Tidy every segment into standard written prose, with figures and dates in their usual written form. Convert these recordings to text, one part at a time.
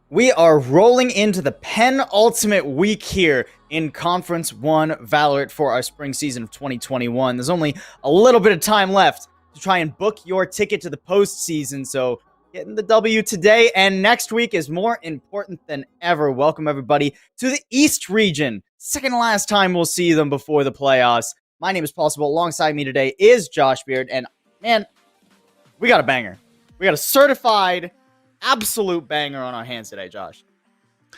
We are rolling into the penultimate week here in Conference 1 Valorant for our spring season of 2021. There's only a little bit of time left to try and book your ticket to the postseason, so getting the W today and next week is more important than ever. Welcome, everybody, to the East region. Second to last time we'll see them before the playoffs. My name is Possible. Alongside me today is Josh Beard, and man, we got a banger. We got a certified absolute banger on our hands today, Josh.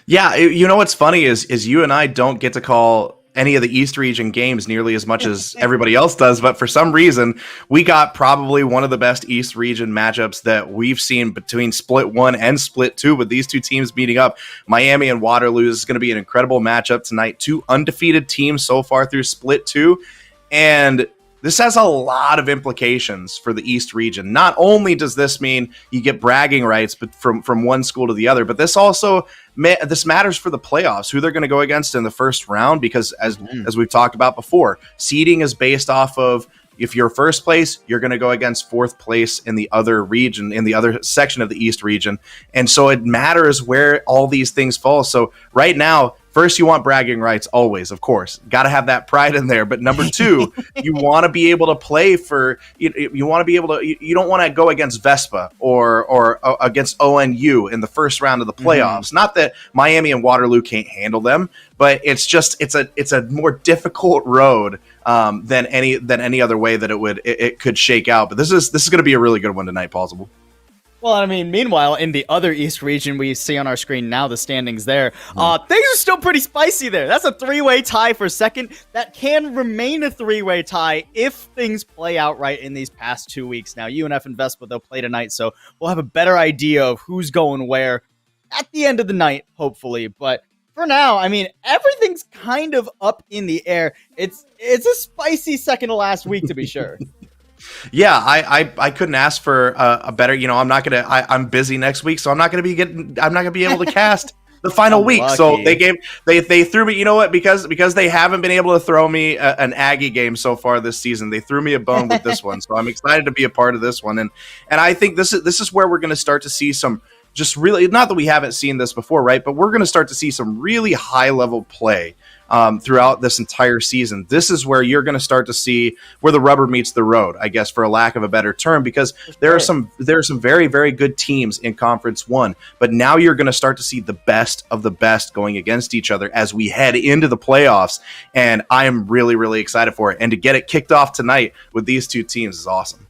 Yeah, you know what's funny is you and I don't get to call any of the East region games nearly as much as everybody else does, but for some reason we got probably one of the best East region matchups that we've seen between Split 1 and Split 2 with these two teams meeting up. Miami and Waterloo is going to be an incredible matchup tonight. Two undefeated teams so far through Split 2, and this has a lot of implications for the East region. Not only does this mean you get bragging rights but from one school to the other, but this also this matters for the playoffs, who they're going to go against in the first round, because as we've talked about before, seeding is based off of if you're first place, you're going to go against fourth place in the other region, in the other section of the East region. And so it matters where all these things fall. So right now, first, you want bragging rights always, of course. Got to have that pride in there. But number two, you want to be able to play for, you want to be able to, you don't want to go against Vespa or against ONU in the first round of the playoffs. Not that Miami and Waterloo can't handle them, but it's just, it's a more difficult road than any other way that it could shake out. But this is going to be a really good one tonight, Possible. Well, I mean, meanwhile, in the other East region, we see on our screen now the standings there. Things are still pretty spicy there. That's a three-way tie for second. That can remain a three-way tie if things play out right in these past 2 weeks. Now, UNF and Vespa, they'll play tonight, so we'll have a better idea of who's going where at the end of the night, hopefully. But for now, I mean, everything's kind of up in the air. It's a spicy second to last week, to be sure. Yeah, I couldn't ask for a better. I'm busy next week, so I'm not gonna be able to cast the final week. Lucky. So they threw me. You know what? Because they haven't been able to throw me an Aggie game so far this season. They threw me a bone with this one, so I'm excited to be a part of this one. And I think this is where we're gonna start to see some. Just really, not that we haven't seen this before, right? But we're going to start to see some really high-level play throughout this entire season. This is where you're going to start to see where the rubber meets the road, I guess, for a lack of a better term, because there are some very, very good teams in Conference 1. But now you're going to start to see the best of the best going against each other as we head into the playoffs. And I am really, really excited for it. And to get it kicked off tonight with these two teams is awesome.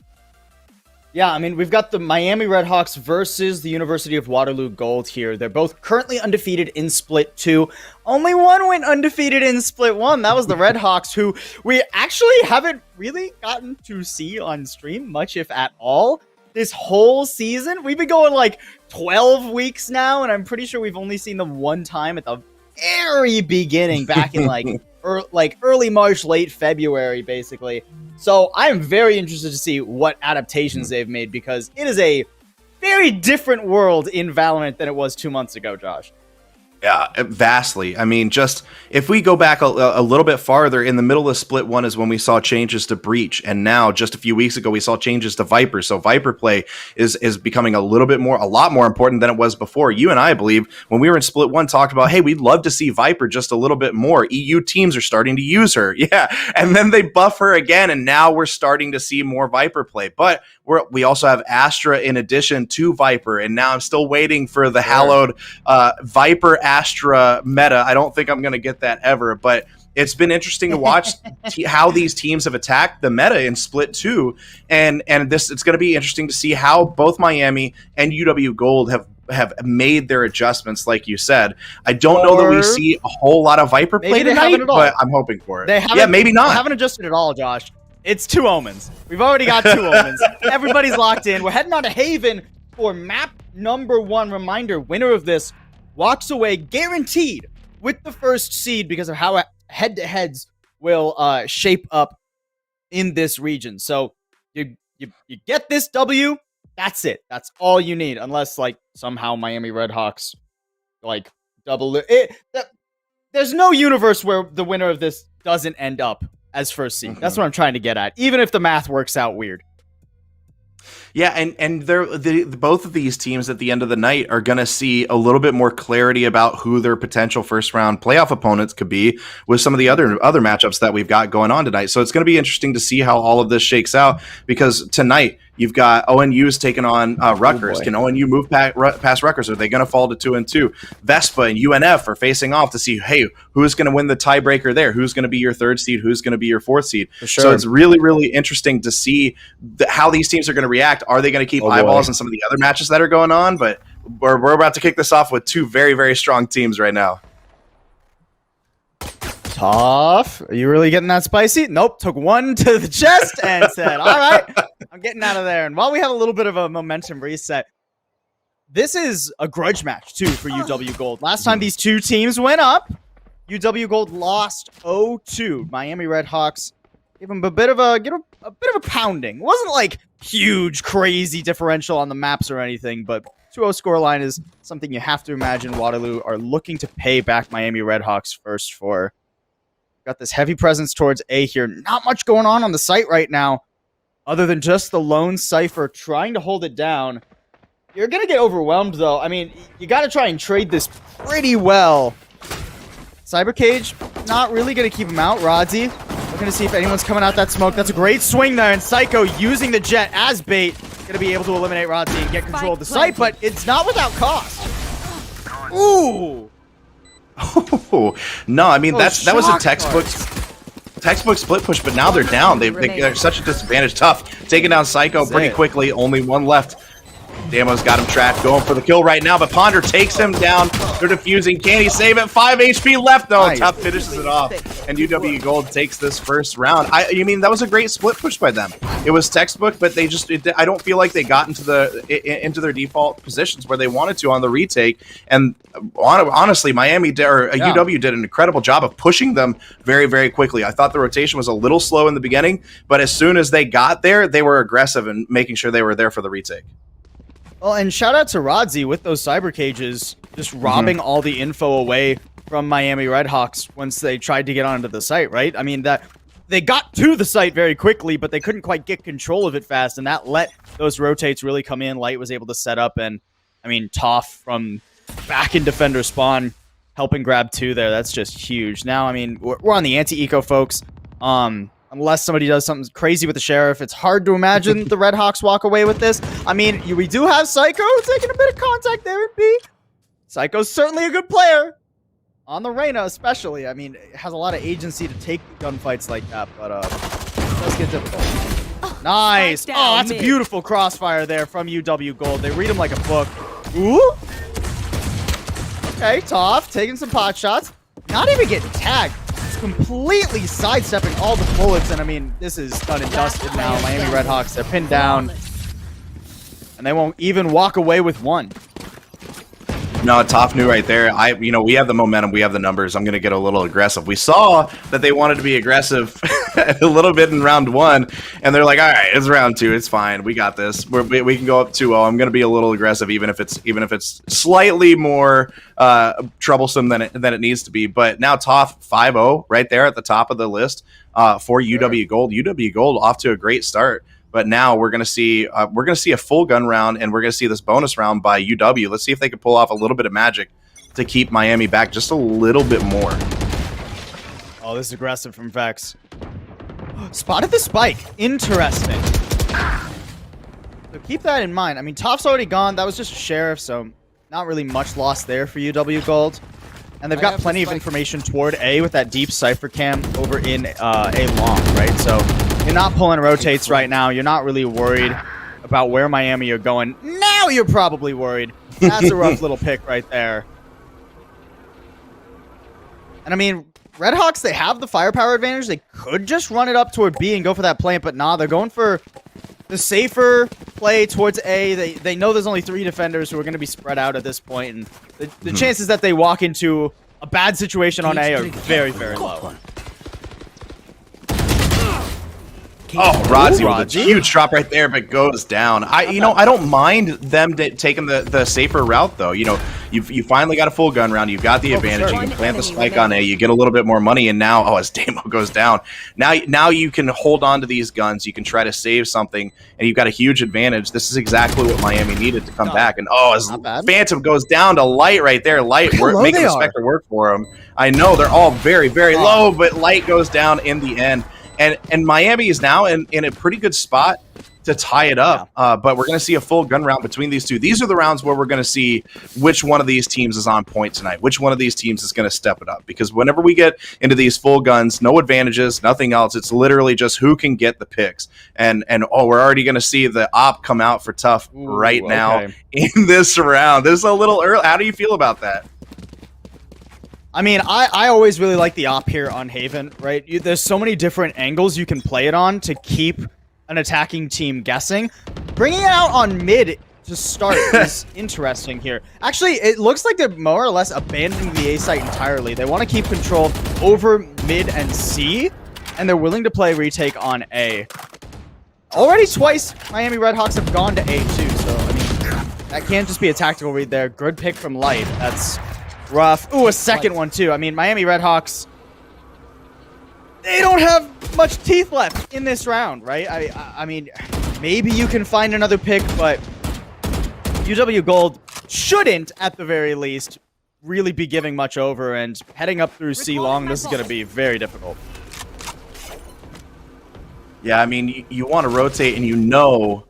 Yeah, I mean, we've got the Miami Redhawks versus the University of Waterloo Gold here. They're both currently undefeated in Split 2. Only one went undefeated in Split 1. That was the Redhawks, who we actually haven't really gotten to see on stream, much if at all, this whole season. We've been going like 12 weeks now, and I'm pretty sure we've only seen them one time at the very beginning, back in early March, late February, basically. So I am very interested to see what adaptations they've made, because it is a very different world in Valorant than it was 2 months ago, Josh. Yeah, vastly. I mean, just if we go back a little bit farther, in the middle of Split 1 is when we saw changes to Breach, and now just a few weeks ago we saw changes to Viper. So Viper play is becoming a lot more important than it was before. You and I believe, when we were in Split 1, talked about, hey, we'd love to see Viper just a little bit more. EU teams are starting to use her. Yeah, and then they buff her again, and now we're starting to see more Viper play. But we also have Astra in addition to Viper, and now I'm still waiting for the hallowed Viper Astra meta. I don't think I'm going to get that ever, but it's been interesting to watch how these teams have attacked the meta in Split 2, and it's going to be interesting to see how both Miami and UW Gold have made their adjustments, like you said. I don't know that we see a whole lot of Viper play tonight, but I'm hoping for it. Yeah, maybe not. They haven't adjusted at all, Josh. It's 2 Omens. We've already got 2 Omens. Everybody's locked in. We're heading on to Haven for map number 1. Reminder, winner of this walks away guaranteed with the first seed, because of how head-to-heads will shape up in this region. So you get this W, that's it. That's all you need, unless somehow Miami Redhawks double it. There's no universe where the winner of this doesn't end up as first seed. That's what I'm trying to get at, even if the math works out weird. Yeah, and both of these teams at the end of the night are going to see a little bit more clarity about who their potential first round playoff opponents could be with some of the other matchups that we've got going on tonight. So it's going to be interesting to see how all of this shakes out, because tonight you've got ONU's taking on Rutgers. Can ONU move past Rutgers? Are they going to fall to 2-2? Vespa and UNF are facing off to see, hey, who's going to win the tiebreaker there? Who's going to be your third seed? Who's going to be your fourth seed? Sure. So it's really, really interesting to see how these teams are going to react. Are they going to keep eyeballs on some of the other matches that are going on? But we're about to kick this off with two very, very strong teams right now. Tough. Are you really getting that spicy? Nope. Took one to the chest and said, all right, I'm getting out of there. And while we have a little bit of a momentum reset, this is a grudge match, too, for UW Gold. Last time these two teams went up, UW Gold lost 0-2. Miami Redhawks gave them a bit of a pounding. It wasn't like huge, crazy differential on the maps or anything, but 2-0 scoreline is something you have to imagine Waterloo are looking to pay back Miami Redhawks first for. Got this heavy presence towards A here. Not much going on the site right now, other than just the lone Cypher trying to hold it down. You're going to get overwhelmed, though. I mean, you got to try and trade this pretty well. Cyber Cage, not really going to keep him out. Rodzy, looking to see if anyone's coming out that smoke. That's a great swing there, and Psycho using the jet as bait. Going to be able to eliminate Rodzy and get control of the site, but it's not without cost. Ooh! Oh, no, I mean, that was a textbook split push, but now they're down. They're such a disadvantage. Tough. Taking down Psycho pretty quickly. Only one left. Damo's got him trapped, going for the kill right now, but Ponder takes him down. They're defusing. Can he save it? 5 HP left, though. Nice. Tough finishes it off, and UW Gold takes this first round. You mean, that was a great split push by them. It was textbook, but they just, I don't feel like they got into their default positions where they wanted to on the retake. And honestly, UW did an incredible job of pushing them very, very quickly. I thought the rotation was a little slow in the beginning, but as soon as they got there, they were aggressive and making sure they were there for the retake. Well, and shout out to Rodzy with those cyber cages, just robbing all the info away from Miami Redhawks once they tried to get onto the site, right? I mean, that they got to the site very quickly, but they couldn't quite get control of it fast, and that let those rotates really come in. Light was able to set up, and I mean, Toph from back in defender spawn helping grab 2 there. That's just huge. Now, I mean, we're on the anti-eco, folks. Unless somebody does something crazy with the Sheriff, it's hard to imagine the Redhawks walk away with this. I mean, we do have Psycho taking a bit of contact there in B. Psycho's certainly a good player. On the Reyna, especially. I mean, it has a lot of agency to take gunfights like that, but it does get difficult. Nice! Oh, that's a beautiful crossfire there from UW Gold. They read him like a book. Ooh! Okay, Toph taking some pot shots. Not even getting tagged. Completely sidestepping all the bullets, and I mean, this is done and dusted now. Miami Redhawks, they're pinned down, and they won't even walk away with one. No, Toph knew right there. We have the momentum, we have the numbers. I'm going to get a little aggressive. We saw that they wanted to be aggressive a little bit in round 1, and they're like, all right, it's round 2. It's fine. We got this. We can go up 2-0. I'm going to be a little aggressive, even if it's slightly more troublesome than it needs to be. But now Toph 5-0 right there at the top of the list for UW Gold. UW Gold off to a great start. But now we're gonna see a full gun round, and we're gonna see this bonus round by UW. Let's see if they can pull off a little bit of magic to keep Miami back just a little bit more. Oh, this is aggressive from Vex. Spotted the spike. Interesting. So keep that in mind. I mean, Toph's already gone. That was just a Sheriff, so not really much loss there for UW Gold. And they've got plenty of information toward A with that deep Cypher cam over in A long, right? So you're not pulling rotates right now. You're not really worried about where Miami are going. Now you're probably worried. That's a rough little pick right there. And I mean, Redhawks, they have the firepower advantage. They could just run it up toward B and go for that plant, but nah, they're going for the safer play towards A. They know there's only 3 defenders who are going to be spread out at this point, and the chances that they walk into a bad situation on A are very, very low. Oh, Rodzy with a huge drop right there, but goes down. I don't mind them taking the safer route, though. You finally got a full gun round. You've got the advantage. Sure. You can plant the spike on A. You get a little bit more money, and now, as Damo goes down, now you can hold on to these guns. You can try to save something, and you've got a huge advantage. This is exactly what Miami needed to come back. And as Phantom goes down to Light right there. Light making the Spectre work for him. I know they're all very, very low, but Light goes down in the end. And Miami is now in a pretty good spot to tie it up. But we're going to see a full gun round between these two. These are the rounds where we're going to see which one of these teams is on point tonight, which one of these teams is going to step it up. Because whenever we get into these full guns, no advantages, nothing else, it's literally just who can get the picks. And we're already going to see the op come out for Tough now in this round. This is a little early. How do you feel about that? I mean, I always really like the op here on Haven, right? There's so many different angles you can play it on to keep an attacking team guessing. Bringing it out on mid to start is interesting here. Actually, it looks like they're more or less abandoning the A site entirely. They want to keep control over mid and C, and they're willing to play retake on A. Already twice, Miami Redhawks have gone to A too, so I mean, that can't just be a tactical read there. Good pick from Light. That's rough. Ooh, a second one too. I mean, Miami Redhawks, they don't have much teeth left in this round, right? I mean, maybe you can find another pick, but UW Gold shouldn't, at the very least, really be giving much over, and heading up through C long, this is going to be very difficult. Yeah, I mean, you want to rotate, and you know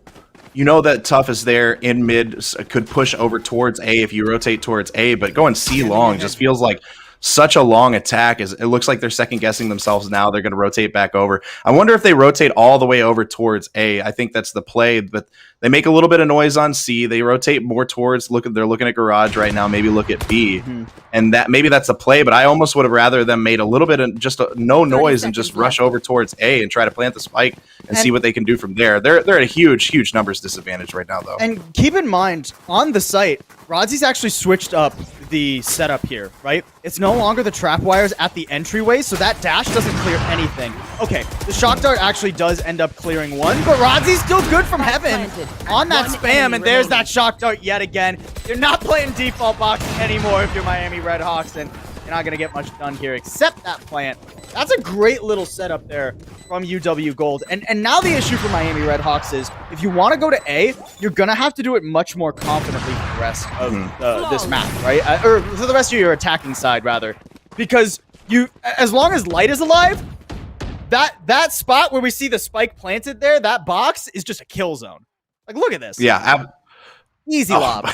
that Tough is there in mid, could push over towards A if you rotate towards A, but going C long just feels like such a long attack. It looks like they're second guessing themselves now. They're going to rotate back over. I wonder if they rotate all the way over towards A. I think that's the play, but they make a little bit of noise on C. They rotate more towards, they're looking at Garage right now, maybe look at B. And maybe that's the play, but I almost would have rather them made a little bit of just no noise and just rush over towards A and try to plant the spike and see what they can do from there. They're at a huge numbers disadvantage right now, though. And keep in mind, on the site, Rodzy's actually switched up the setup here, right? It's no longer the trap wires at the entryway, so that dash doesn't clear anything. Okay, the shock dart actually does end up clearing one, but Rodzy's still good from heaven on that spam, and there's that shock dart yet again. You're not playing default boxing anymore if you're Miami Redhawks, and you're not going to get much done here except that plant. That's a great little setup there from UW Gold. And now the issue for Miami Redhawks is, if you want to go to A, you're going to have to do it much more confidently for the rest of this map, right? Or for the rest of your attacking side, rather. Because as long as Light is alive, that spot where we see the spike planted there, that box is just a kill zone. Like, look at this. Yeah, easy lob.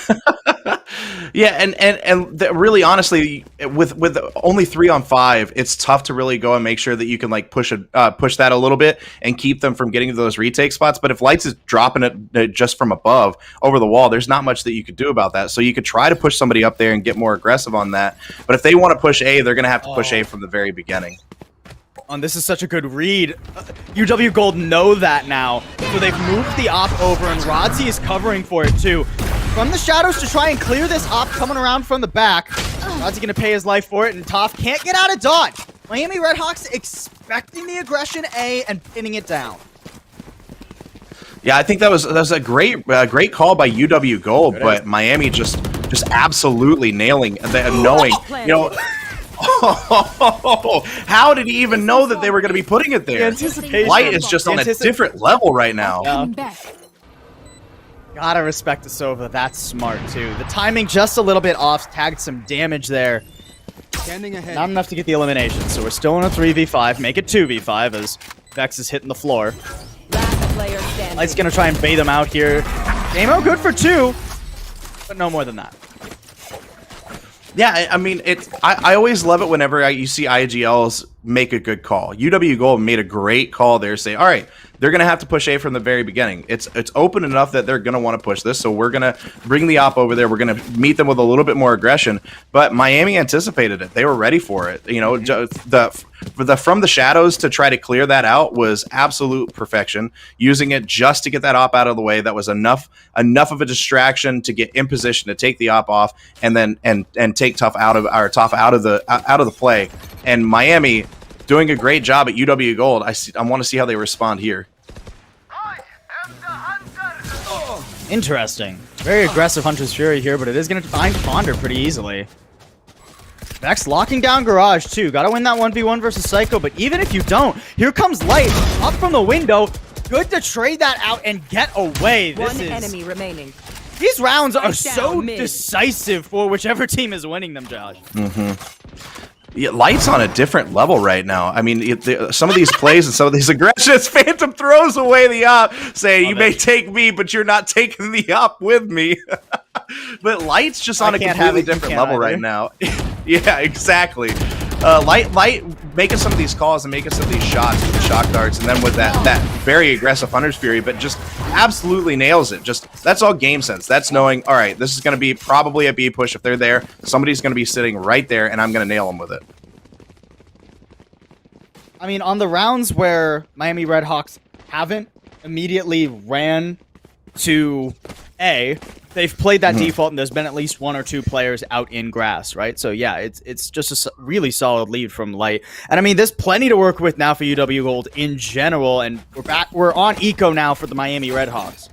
Yeah, and really, honestly, with only 3 on 5, it's tough to really go and make sure that you can like push that a little bit and keep them from getting to those retake spots. But if Lights is dropping it just from above over the wall, there's not much that you could do about that. So you could try to push somebody up there and get more aggressive on that. But if they want to push A, they're going to have to push A from the very beginning. This is such a good read. UW Gold know that now, so they've moved the op over, and Rodzy is covering for it too. From the shadows to try and clear this op coming around from the back. Rodzy gonna pay his life for it, and Toph can't get out of dodge. Miami Redhawks expecting the aggression A and pinning it down. Yeah, I think that was a great call by UW Gold, but Miami just absolutely nailing, knowing, you know. How did he even know that they were going to be putting it there? Light is just on a different level right now. Gotta respect Asova. That's smart, too. The timing just a little bit off. Tagged some damage there. Not enough to get the elimination, so we're still in a 3v5. Make it 2v5 as Vex is hitting the floor. Light's going to try and bait them out here. Damo good for 2, but no more than that. Yeah, I mean, I always love it whenever you see IGLs make a good call. UW Gold made a great call there, say, all right, they're going to have to push A from the very beginning. It's open enough that they're going to want to push this, so we're going to bring the op over there. We're going to meet them with a little bit more aggression. But Miami anticipated it. They were ready for it. You know, from the shadows to try to clear that out was absolute perfection. Using it just to get that op out of the way, that was enough of a distraction to get in position to take the op off and then and take Tough out of the play. And Miami doing a great job at UW Gold. I want to see how they respond here. Interesting. Very aggressive Hunter's Fury here, but it is going to find Ponder pretty easily. Vex locking down Garage too. Gotta win that 1v1 versus Psycho, but even if you don't, here comes Light up from the window. Good to trade that out and get away. One enemy remaining. These rounds are so decisive for whichever team is winning them, Josh. Yeah, Light's on a different level right now. I mean, some of these plays and some of these aggressions, Phantom throws away the op, saying, "You may take me, but you're not taking the op with me." But Light's just on a completely different level right now. Yeah, exactly. Light making some of these calls and making some of these shots with the shock darts, and then with that very aggressive Hunter's Fury, but just absolutely nails it. Just that's all game sense. That's knowing, all right, this is going to be probably a B push. If they're there, somebody's going to be sitting right there, and I'm going to nail them with it. I mean, on the rounds where Miami Redhawks haven't immediately ran to A, they've played that default, and there's been at least 1 or 2 players out in grass, right? So yeah, it's just a really solid lead from Light. And I mean, there's plenty to work with now for UW Gold in general, and we're on eco now for the Miami Redhawks.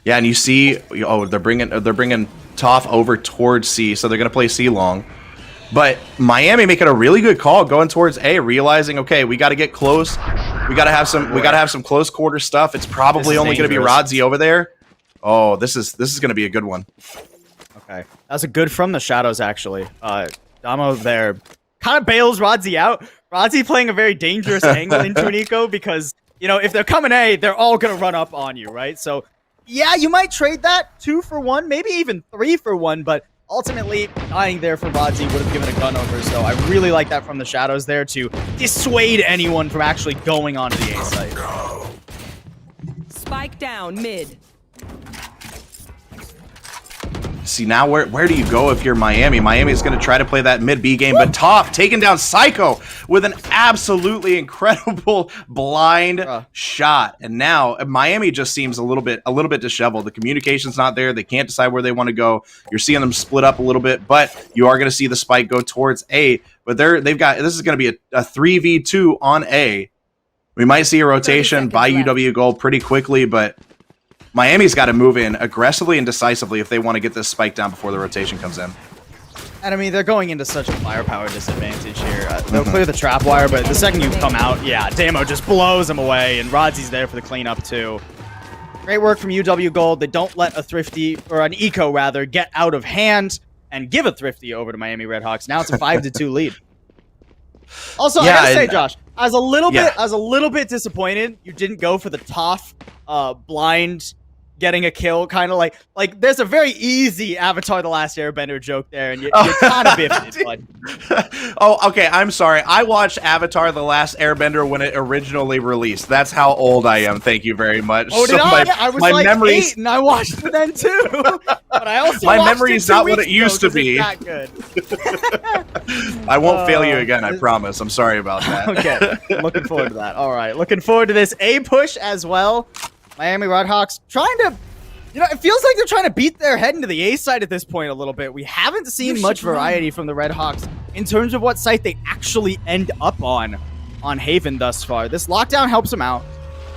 Yeah, and you see, oh, they're bringing Toph over towards C, so they're going to play C long. But Miami making a really good call going towards A, realizing, okay, we got to get close. We got to have some close quarter stuff. It's probably only going to be Rodzi over there. Oh, this is going to be a good one. Okay. That's a good from the shadows, actually. Damo there kind of bails Rodzi out. Rodzi playing a very dangerous angle into an eco because, you know, if they're coming A, they're all going to run up on you, right? So, yeah, you might trade that 2 for 1, maybe even 3 for 1, but ultimately, dying there for Rodzi would have given a gun over, so I really like that from the shadows there to dissuade anyone from actually going onto the A site. Spike down mid. See, now where do you go if you're Miami? Miami's going to try to play that mid B game, but Toph taking down Psycho with an absolutely incredible blind shot. And now Miami just seems a little bit disheveled. The communication's not there. They can't decide where they want to go. You're seeing them split up a little bit, but you are going to see the spike go towards A. But this is going to be a 3v2 on A. We might see a rotation by UW Gold pretty quickly, but Miami's got to move in aggressively and decisively if they want to get this spike down before the rotation comes in. And I mean, they're going into such a firepower disadvantage here. They'll clear the trap wire, but the second you come out, yeah, Damo just blows them away, and Rodzi's there for the cleanup too. Great work from UW Gold. They don't let a Thrifty, or an Eco rather, get out of hand and give a Thrifty over to Miami Redhawks. Now it's a 5-2 lead. Also, yeah, I gotta say, Josh, I was a little bit disappointed you didn't go for the Toph blind getting a kill, kind of like there's a very easy Avatar: The Last Airbender joke there, and you kind of biffed it, bud. Oh, okay, I'm sorry. I watched Avatar: The Last Airbender when it originally released. That's how old I am. Thank you very much. Oh, did I was like memories... 8, and I watched it then too. But I also my memory is not what it used to be. That good. I won't fail you again. I promise. I'm sorry about that. Okay, looking forward to that. All right, looking forward to this A push as well. Miami Redhawks trying to, you know, it feels like they're trying to beat their head into the A side at this point a little bit. We haven't seen much variety from the Redhawks in terms of what site they actually end up on Haven thus far. This lockdown helps them out.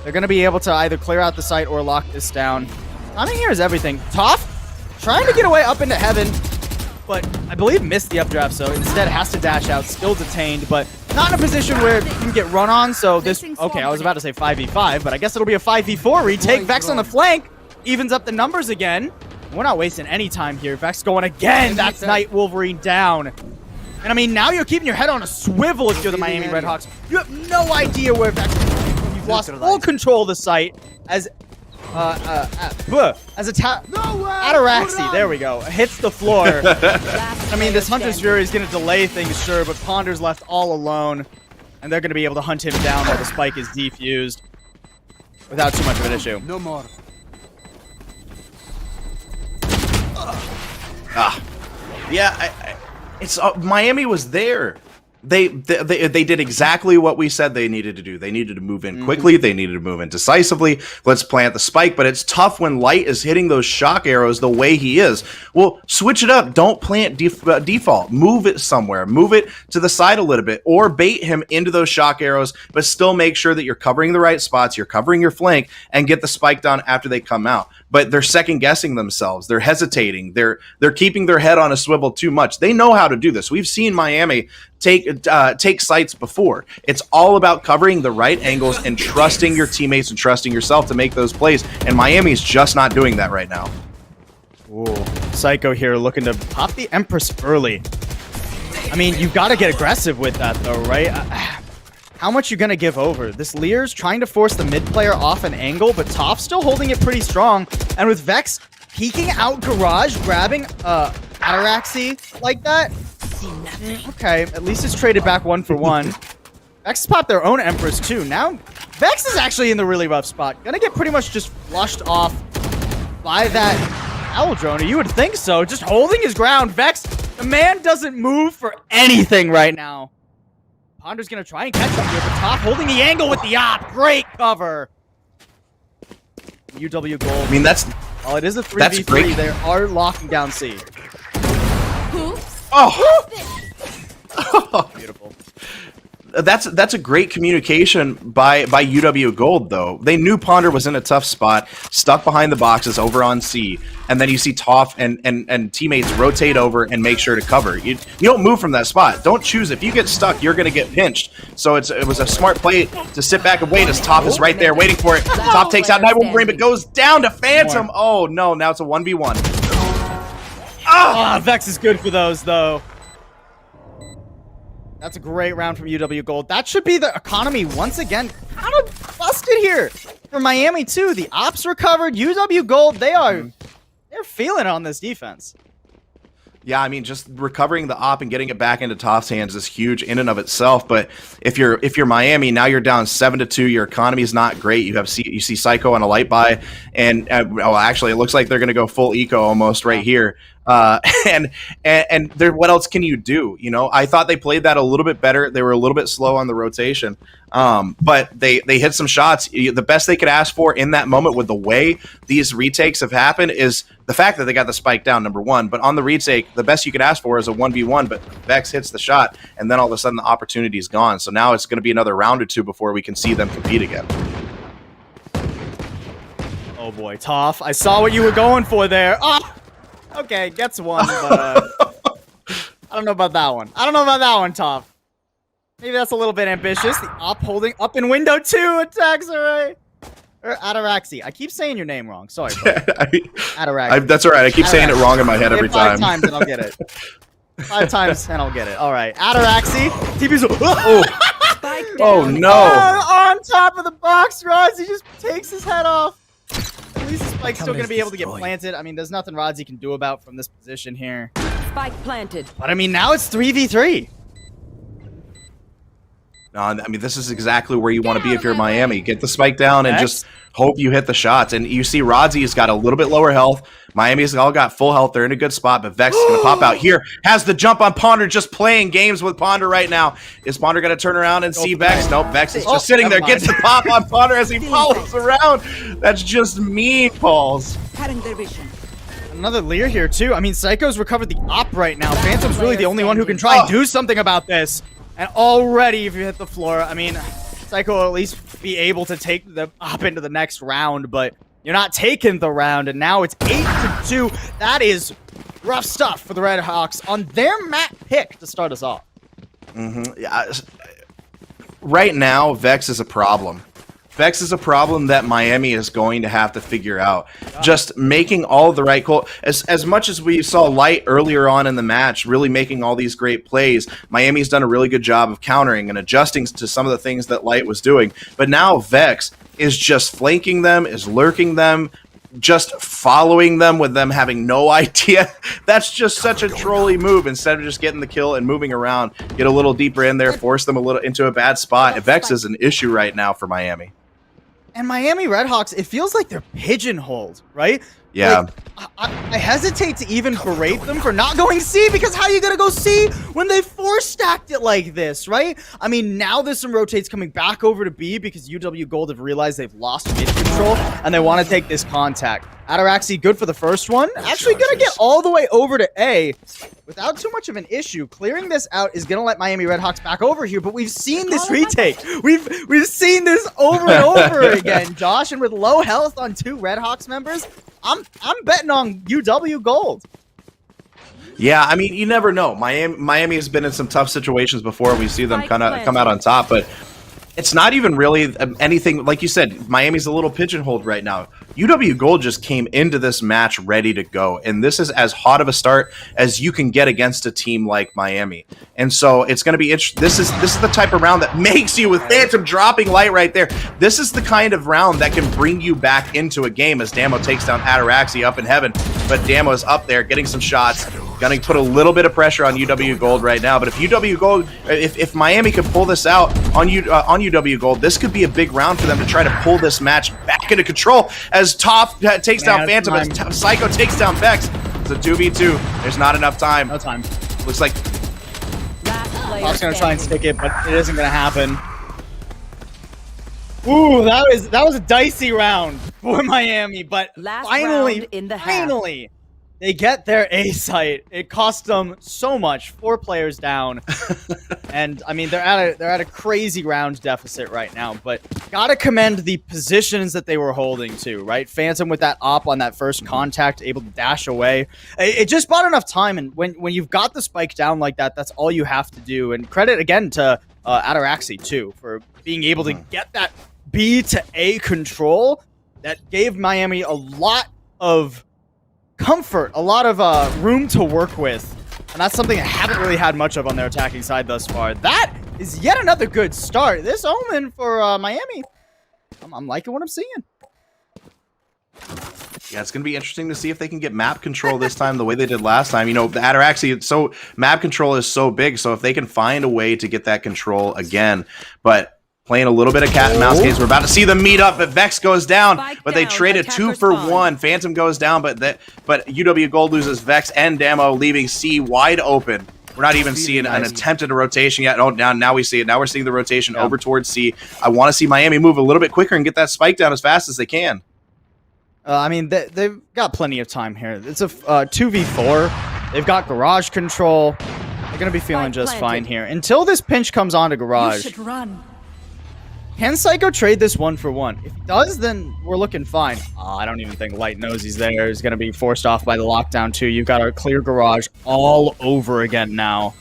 They're going to be able to either clear out the site or lock this down. Timing here is everything. Toph trying to get away up into Heaven, but I believe missed the updraft, so instead has to dash out, still detained, but not in a position where you can get run on, so this, okay, I was about to say 5v5, but I guess it'll be a 5v4 retake. Vex on the flank, evens up the numbers again. We're not wasting any time here. Vex going again, that's Night Wolverine down. And I mean, now you're keeping your head on a swivel if you're the Miami Redhawks. You have no idea where Vex is coming from. You've lost full control of the site as Ataraxi, there we go, hits the floor. I mean, this Hunter's Fury is going to delay things, sure, but Ponder's left all alone, and they're going to be able to hunt him down while the spike is defused without too much of an issue. No more. Yeah, it's Miami was there. They did exactly what we said they needed to do. They needed to move in quickly. They needed to move in decisively. Let's plant the spike. But it's tough when Light is hitting those shock arrows the way he is. Well, switch it up. Don't plant default. Move it somewhere. Move it to the side a little bit, or bait him into those shock arrows, but still make sure that you're covering the right spots, you're covering your flank, and get the spike down after they come out. But they're second guessing themselves. They're hesitating. They're keeping their head on a swivel too much. They know how to do this. We've seen Miami take sites before. It's all about covering the right angles and trusting your teammates and trusting yourself to make those plays. And Miami's just not doing that right now. Ooh, Psycho here looking to pop the Empress early. I mean, you've got to get aggressive with that, though, right? How much you gonna give over? This Lear's trying to force the mid player off an angle, but Toph's still holding it pretty strong. And with Vex peeking out Garage, grabbing Ataraxy like that. Okay, at least it's traded back 1 for 1. Vex has popped their own Empress too. Now, Vex is actually in the really rough spot. Gonna get pretty much just flushed off by that Owl Droner. You would think so. Just holding his ground. Vex, the man doesn't move for anything right now. Ponder's gonna try and catch up here, but Toph holding the angle with the op. Great cover. UW gold. I mean, that's While it is a 3v3, they are locking down C. Oh, Beautiful. that's a great communication by UW Gold, though. They knew Ponder was in a tough spot, stuck behind the boxes over on C, and then you see Toph and teammates rotate over and make sure to cover. You don't move from that spot. Don't choose. If you get stuck, you're going to get pinched. So it was a smart play to sit back and wait as Toph is right there waiting for it. Toph takes out Night Wolverine, but goes down to Phantom. Oh, no. Now it's a 1v1. Ah, Vex is good for those, though. That's a great round from UW Gold. That should be the economy once again. Kind of busted here for Miami, too. The ops recovered. UW Gold, they're feeling it on this defense. Yeah, I mean, just recovering the op and getting it back into Toph's hands is huge in and of itself. But if you're Miami, now you're down 7-2. Your economy is not great. You see Psycho on a light buy, and well, actually, it looks like they're going to go full eco almost right here. And there, what else can you do? You know, I thought they played that a little bit better. They were a little bit slow on the rotation, but they hit some shots. The best they could ask for in that moment with the way these retakes have happened is the fact that they got the spike down, number one. But on the retake, the best you could ask for is a 1v1, but Vex hits the shot, and then all of a sudden the opportunity is gone. So now it's going to be another round or two before we can see them compete again. Oh boy, Toph, I saw what you were going for there. Oh! Okay, gets one, but I don't know about that one. I don't know about that one, Toph. Maybe that's a little bit ambitious. The op holding up in window 2 attacks, alright. Or Ataraxy. I keep saying your name wrong. Sorry, bro. Ataraxy. That's all right. I keep saying it wrong in my head every time. 5 times and I'll get it. 5 times and I'll get it. Alright, Ataraxy. TP's. Oh no! On top of the box, Rodzy just takes his head off. At least the Spike's still going to be able to get planted. I mean, there's nothing Rodzy can do about from this position here. Spike planted. But I mean, now it's 3v3. No, I mean, this is exactly where you want to be if you're Miami. Get the spike down and just hope you hit the shots. And you see Rodzy's got a little bit lower health. Miami's all got full health. They're in a good spot, but Vex is going to pop out here. Has the jump on Ponder, just playing games with Ponder right now. Is Ponder going to turn around and see Vex? Nope, Vex is just sitting there. Gets the pop on Ponder as he follows around. That's just mean, Pauls. Another Lear here, too. I mean, Psycho's recovered the op right now. Phantom's really the only one who can try and do something about this. And already, if you hit the floor, I mean, Psycho will at least be able to take the op into the next round, but you're not taking the round, and now it's 8-2. That is rough stuff for the Redhawks on their map pick to start us off. Yeah, right now, Vex is a problem. Vex is a problem that Miami is going to have to figure out. Just making all the right calls. As much as we saw Light earlier on in the match, really making all these great plays, Miami's done a really good job of countering and adjusting to some of the things that Light was doing. But now Vex is just flanking them, is lurking them, just following them with them having no idea. That's just such a trolly move. Instead of just getting the kill and moving around, get a little deeper in there, force them a little into a bad spot. Vex is an issue right now for Miami. And Miami Redhawks, it feels like they're pigeonholed, right? Yeah. Like, I hesitate to even berate them for not going C, because how are you gonna go C when they force stacked it like this, right? I mean, now there's some rotates coming back over to B because UW Gold have realized they've lost mid control and they want to take this contact. Ataraxi good for the first one. Actually gonna get all the way over to A without too much of an issue. Clearing this out is gonna let Miami Redhawks back over here, but we've seen this retake. We've seen this over and over again, Josh, and with low health on 2 Redhawks members, I'm betting on UW Gold. Yeah, I mean, you never know. Miami has been in some tough situations before. We see them come out on top, but it's not even really anything. Like you said, Miami's a little pigeonholed right now. UW Gold just came into this match ready to go, and this is as hot of a start as you can get against a team like Miami. And so it's going to be interesting. This is the type of round that makes you, with Phantom dropping light right there. This is the kind of round that can bring you back into a game as Damo takes down Ataraxi up in heaven. But Damo is up there getting some shots. Gonna put a little bit of pressure on UW Gold right now, but if UW Gold, if Miami could pull this out on UW Gold, this could be a big round for them to try to pull this match back into control. As Top takes down Phantom, as Psycho takes down Vex. It's a 2v2. There's not enough time. No time. Looks like I was gonna try and stick it, but it isn't gonna happen. Ooh, that was a dicey round for Miami, but finally, they get their A site. It cost them so much. 4 players down. And I mean, they're at a crazy round deficit right now, but gotta commend the positions that they were holding to, right? Phantom with that op on that first contact, able to dash away. It just bought enough time, and when you've got the spike down like that, that's all you have to do. And credit again to Ataraxi too for being able to get that B to A control. That gave Miami a lot of comfort, a lot of room to work with, and that's something I haven't really had much of on their attacking side thus far. That is yet another good start. This omen for Miami, I'm liking what I'm seeing. Yeah, it's going to be interesting to see if they can get map control this time the way they did last time. You know, the Ataraxi, map control is so big, so if they can find a way to get that control again, but playing a little bit of cat and mouse games. We're about to see them meet up, but Vex goes down, but they traded 2 for 1. Phantom goes down, but UW Gold loses Vex and Damo, leaving C wide open. We're not even seeing an attempt at a rotation yet. Oh, now we see it. Now we're seeing the rotation over towards C. I want to see Miami move a little bit quicker and get that spike down as fast as they can. I mean, they've got plenty of time here. It's a 2v4. They've got garage control. They're going to be feeling just fine here until this pinch comes onto garage. You should run. Can Psycho trade this 1 for 1? If he does, then we're looking fine. I don't even think Light knows he's there. He's going to be forced off by the lockdown, too. You've got a clear garage all over again now.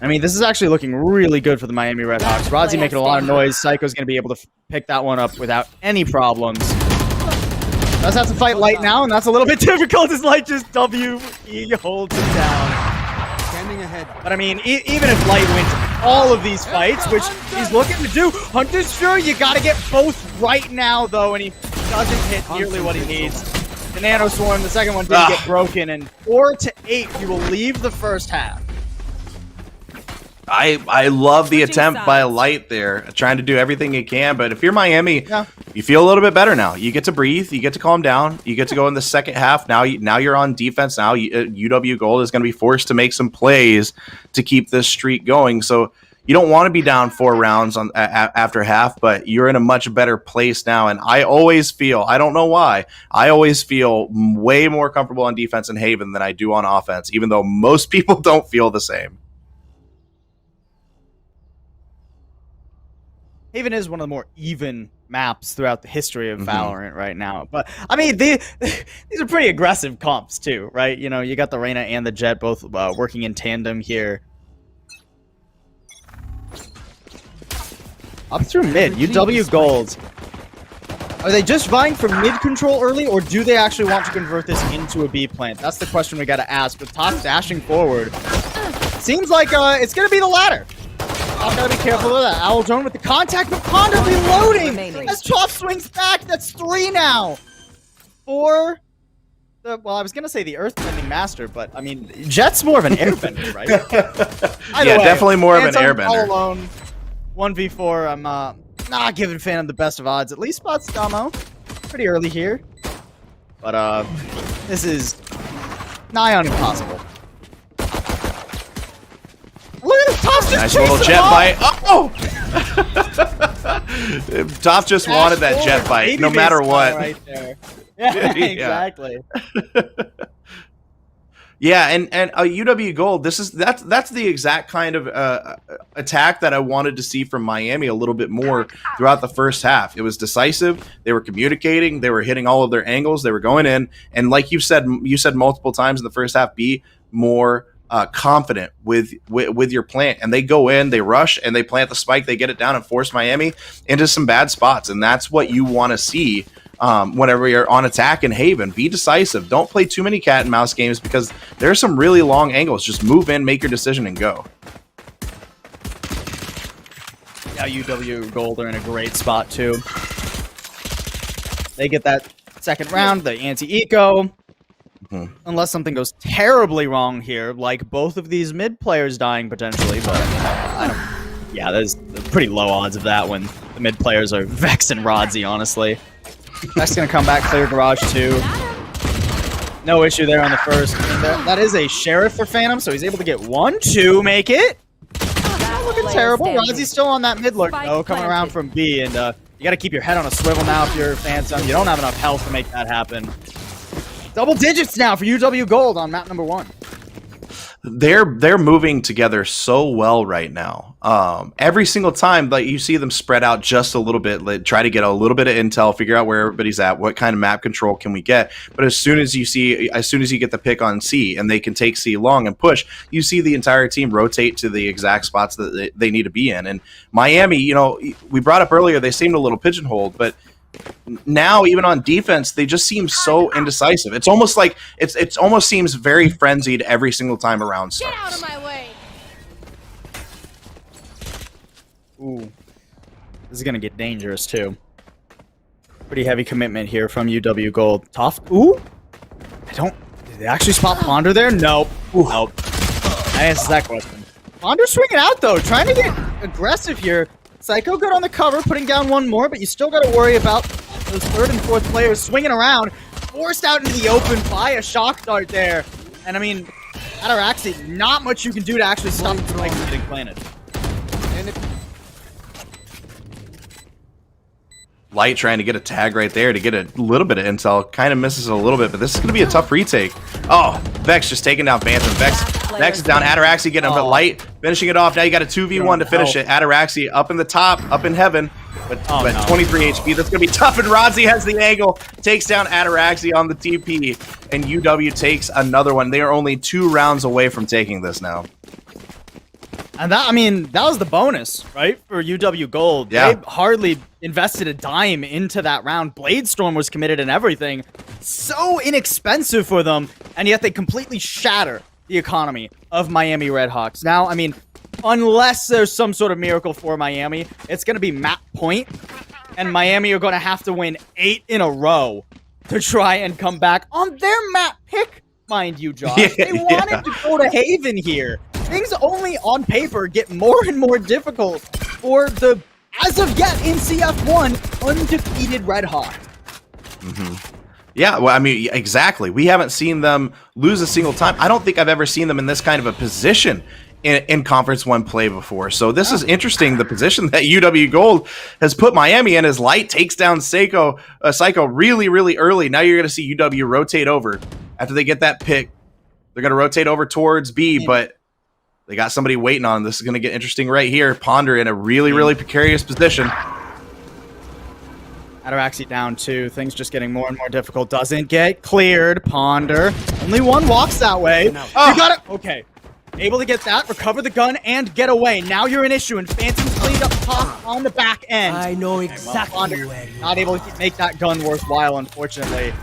I mean, this is actually looking really good for the Miami Redhawks. Rodzi making a lot of noise. Psycho's going to be able to pick that one up without any problems. Does have to fight Light now, and that's a little bit difficult as Light just WE holds it down. Ahead. But I mean, even if Light wins all of these fights, which he's looking to do, Hunter's sure you gotta get both right now, though, and he doesn't hit nearly what he needs. The Nano Swarm, the second one didn't get broken, and 4 to 8, you will leave the first half. I love the attempt by Light there, trying to do everything he can. But if you're Miami, you feel a little bit better now. You get to breathe. You get to calm down. You get to go in the second half. Now you're on defense. Now UW Gold is going to be forced to make some plays to keep this streak going. So you don't want to be down 4 rounds after half, but you're in a much better place now. And I always feel, I don't know why, I always feel way more comfortable on defense in Haven than I do on offense, even though most people don't feel the same. Haven is one of the more even maps throughout the history of Valorant right now. But, I mean, these are pretty aggressive comps, too, right? You know, you got the Reyna and the Jet both working in tandem here. Up through mid, UW Gold. Are they just vying for mid control early, or do they actually want to convert this into a B plant? That's the question we got to ask. With Top dashing forward, seems like it's going to be the latter. I've got to be careful of that. Owl Drone with the contact, but Ponder reloading as Top swings back. That's 3 now. 4. Well, I was going to say the Earthbending Master, but I mean, Jet's more of an airbender, right? Yeah, definitely more of an airbender. All alone. 1v4. I'm not giving Phantom the best of odds. At least spots Damo pretty early here. But this is nigh on impossible. Look at this, Toph just Nice little chasing jet him off. bite. Oh! Toph just wanted that jet bite, no matter what. Right there. Yeah, exactly. Yeah, and UW Gold. That's the exact kind of attack that I wanted to see from Miami a little bit more throughout the first half. It was decisive. They were communicating. They were hitting all of their angles. They were going in, and like you said multiple times in the first half, be more confident with your plant. And they go in, they rush, and they plant the spike. They get it down and force Miami into some bad spots, and that's what you want to see. Whenever you're on attack in Haven, be decisive. Don't play too many cat and mouse games because there's some really long angles. Just move in, make your decision, and go. Yeah, UW Gold are in a great spot too. They get that second round, the anti-eco. Unless something goes terribly wrong here, like both of these mid players dying potentially, but I don't. Yeah, there's pretty low odds of that when the mid players are Vex and Rodzy, honestly. Vex gonna come back, clear garage too. No issue there on the first. That is a sheriff for Phantom, so he's able to get 1-2, make it. Not looking terrible. Rodzy's still on that mid lurk though, coming around from B, and you gotta keep your head on a swivel now if you're Phantom. You don't have enough health to make that happen. Double digits now for UW Gold on map number 1. They're moving together so well right now. Every single time, like you see them spread out just a little bit, like, try to get a little bit of intel, figure out where everybody's at, what kind of map control can we get. But as soon as you get the pick on C and they can take C long and push, you see the entire team rotate to the exact spots that they need to be in. And Miami, you know, we brought up earlier, they seemed a little pigeonholed, but now even on defense they just seem so indecisive. It's almost like it almost seems very frenzied every single time around starts. Get out of my way. Ooh, this is gonna get dangerous too. Pretty heavy commitment here from UW Gold. Tough. Ooh, did they actually spot Ponder there? Nope. Ooh, nope. I answered that question. Ponder swinging out though, trying to get aggressive here. Psycho good on the cover, putting down one more, but you still got to worry about those third and fourth players swinging around, forced out into the open by a shock dart there. And I mean, Ataraxi, not much you can do to actually stop the spike from getting planted. Light trying to get a tag right there to get a little bit of intel, kind of misses it a little bit, but this is going to be a tough retake. Oh, Vex just taking down Phantom. Vex is down. Ataraxi getting him, but Light finishing it off. Now you got a 2v1 to finish it. Ataraxi up in the top, up in heaven, but 23 HP. That's going to be tough, and Rodzy has the angle, takes down Ataraxi on the TP, and UW takes another one. They are only 2 rounds away from taking this now. And that, I mean, that was the bonus, right? For UW Gold. Yeah. They hardly invested a dime into that round. Bladestorm was committed and everything. So inexpensive for them, and yet they completely shatter the economy of Miami Redhawks. Now, I mean, unless there's some sort of miracle for Miami, it's going to be map point, and Miami are going to have to win 8 in a row to try and come back on their map pick, mind you, Josh. They wanted to go to Haven here. Things only on paper get more and more difficult for the, as of yet in CF1, undefeated Redhawks. Yeah, well, I mean, exactly. We haven't seen them lose a single time. I don't think I've ever seen them in this kind of a position in Conference 1 play before. So this is interesting, the position that UW Gold has put Miami in as Light takes down Psycho really, really early. Now you're going to see UW rotate over. After they get that pick, they're going to rotate over towards B, but they got somebody waiting on them. This is going to get interesting right here. Ponder in a really, really precarious position. Ataraxi down 2. Things just getting more and more difficult. Doesn't get cleared. Ponder. Only one walks that way. Oh. You got it. Okay. Able to get that, recover the gun, and get away. Now you're an issue, and Phantom's cleaned up top on the back end. I know exactly where you not able to make that gun worthwhile, unfortunately.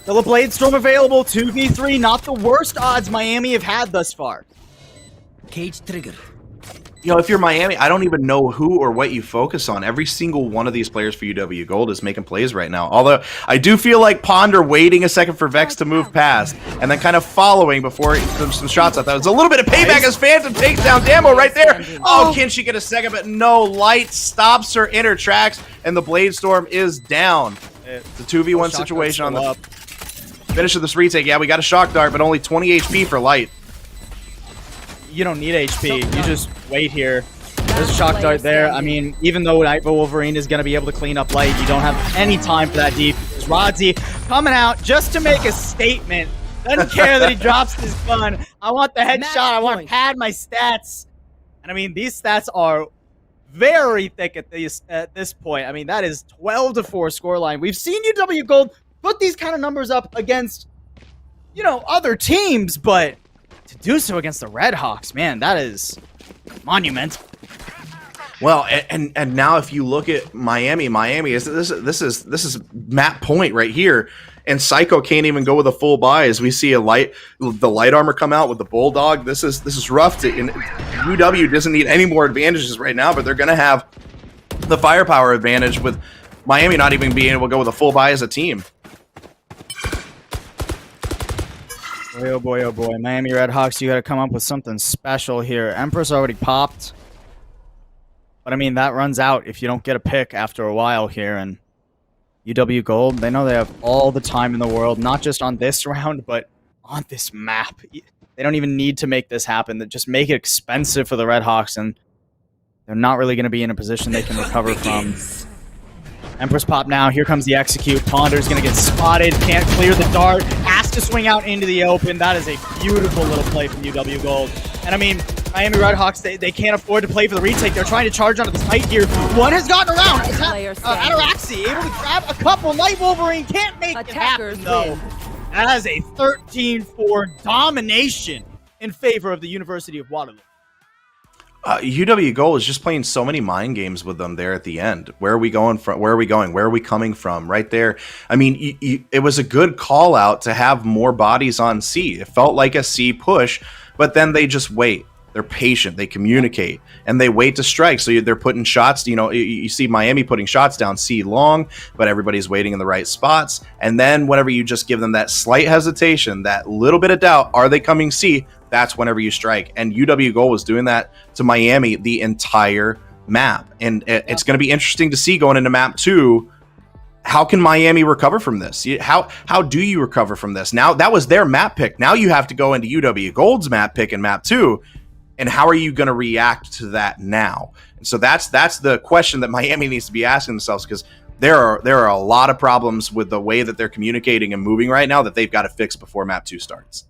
Still a Bladestorm available. 2v3. Not the worst odds Miami have had thus far. Cage trigger. You know, if you're Miami, I don't even know who or what you focus on. Every single one of these players for UW Gold is making plays right now. Although, I do feel like Ponder waiting a second for Vex to move past, and then kind of following before some shots I thought it was a little bit of payback as Phantom takes down Damo right there. Oh, can she get a second? But no, Light stops her in her tracks, and the Bladestorm is down. It's a 2v1 situation on the... Finishes this retake. Yeah, we got a shock dart, but only 20 HP for Light. You don't need HP. You just wait here. There's a shock dart there. I mean, even though Nightfall Wolverine is going to be able to clean up Light, you don't have any time for that deep. Rodzi coming out just to make a statement. Doesn't care that he drops his gun. I want the headshot. I want to pad my stats. And I mean, these stats are very thick at this point. I mean, that is 12-4 scoreline. We've seen UW Gold put these kind of numbers up against, you know, other teams, but to do so against the Redhawks, man, that is monumental. Well, and now if you look at Miami is this is map point right here, and Psycho can't even go with a full buy as we see the light armor come out with the Bulldog. This is rough. And UW doesn't need any more advantages right now, but they're gonna have the firepower advantage with Miami not even being able to go with a full buy as a team. Boy, oh boy, oh boy. Miami Redhawks, you got to come up with something special here. Empress already popped. But I mean, that runs out if you don't get a pick after a while here. And UW Gold, they know they have all the time in the world, not just on this round, but on this map. They don't even need to make this happen. They just make it expensive for the Redhawks, and they're not really going to be in a position they can recover from. Empress pop now. Here comes the execute. Ponder's going to get spotted. Can't clear the dart. Has to swing out into the open. That is a beautiful little play from UW Gold. And I mean, Miami Redhawks, they can't afford to play for the retake. They're trying to charge onto the site here. One has gotten around. Ataraxi able to grab a couple. Night Wolverine can't make it happen, though. That is a 13-4 domination in favor of the University of Waterloo. UW Gold is just playing so many mind games with them there at the end. Where are we going from? Where are we going? Where are we coming from? Right there. I mean, it was a good call out to have more bodies on C. It felt like a C push, but then they just wait. They're patient. They communicate, and they wait to strike. So they're putting shots. You know, you see Miami putting shots down C long, but everybody's waiting in the right spots. And then whenever you just give them that slight hesitation, that little bit of doubt, are they coming C? That's whenever you strike. And UW Gold was doing that to Miami the entire map. And it's going to be interesting to see going into map 2. How can Miami recover from this? How do you recover from this? Now, that was their map pick. Now you have to go into UW Gold's map pick in map 2. And how are you going to react to that now? And so that's the question that Miami needs to be asking themselves, because there are a lot of problems with the way that they're communicating and moving right now that they've got to fix before map 2 starts.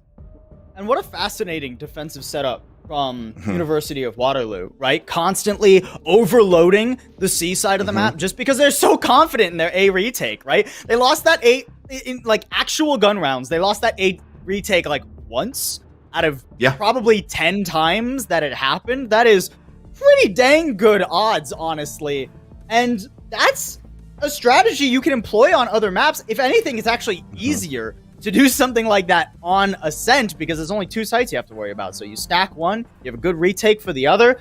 And what a fascinating defensive setup from University of Waterloo, right? Constantly overloading the C side of the map just because they're so confident in their A retake, right? They lost that A in like actual gun rounds. They lost that A retake like once out of probably 10 times that it happened. That is pretty dang good odds, honestly. And that's a strategy you can employ on other maps. If anything, it's actually easier to do something like that on Ascent, because there's only 2 sites you have to worry about. So you stack one, you have a good retake for the other.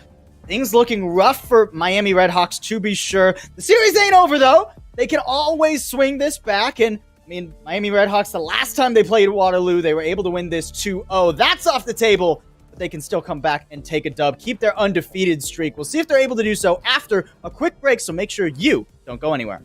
Things looking rough for Miami Redhawks, to be sure. The series ain't over, though. They can always swing this back. And, I mean, Miami Redhawks, the last time they played Waterloo, they were able to win this 2-0. That's off the table, but they can still come back and take a dub, keep their undefeated streak. We'll see if they're able to do so after a quick break, so make sure you don't go anywhere.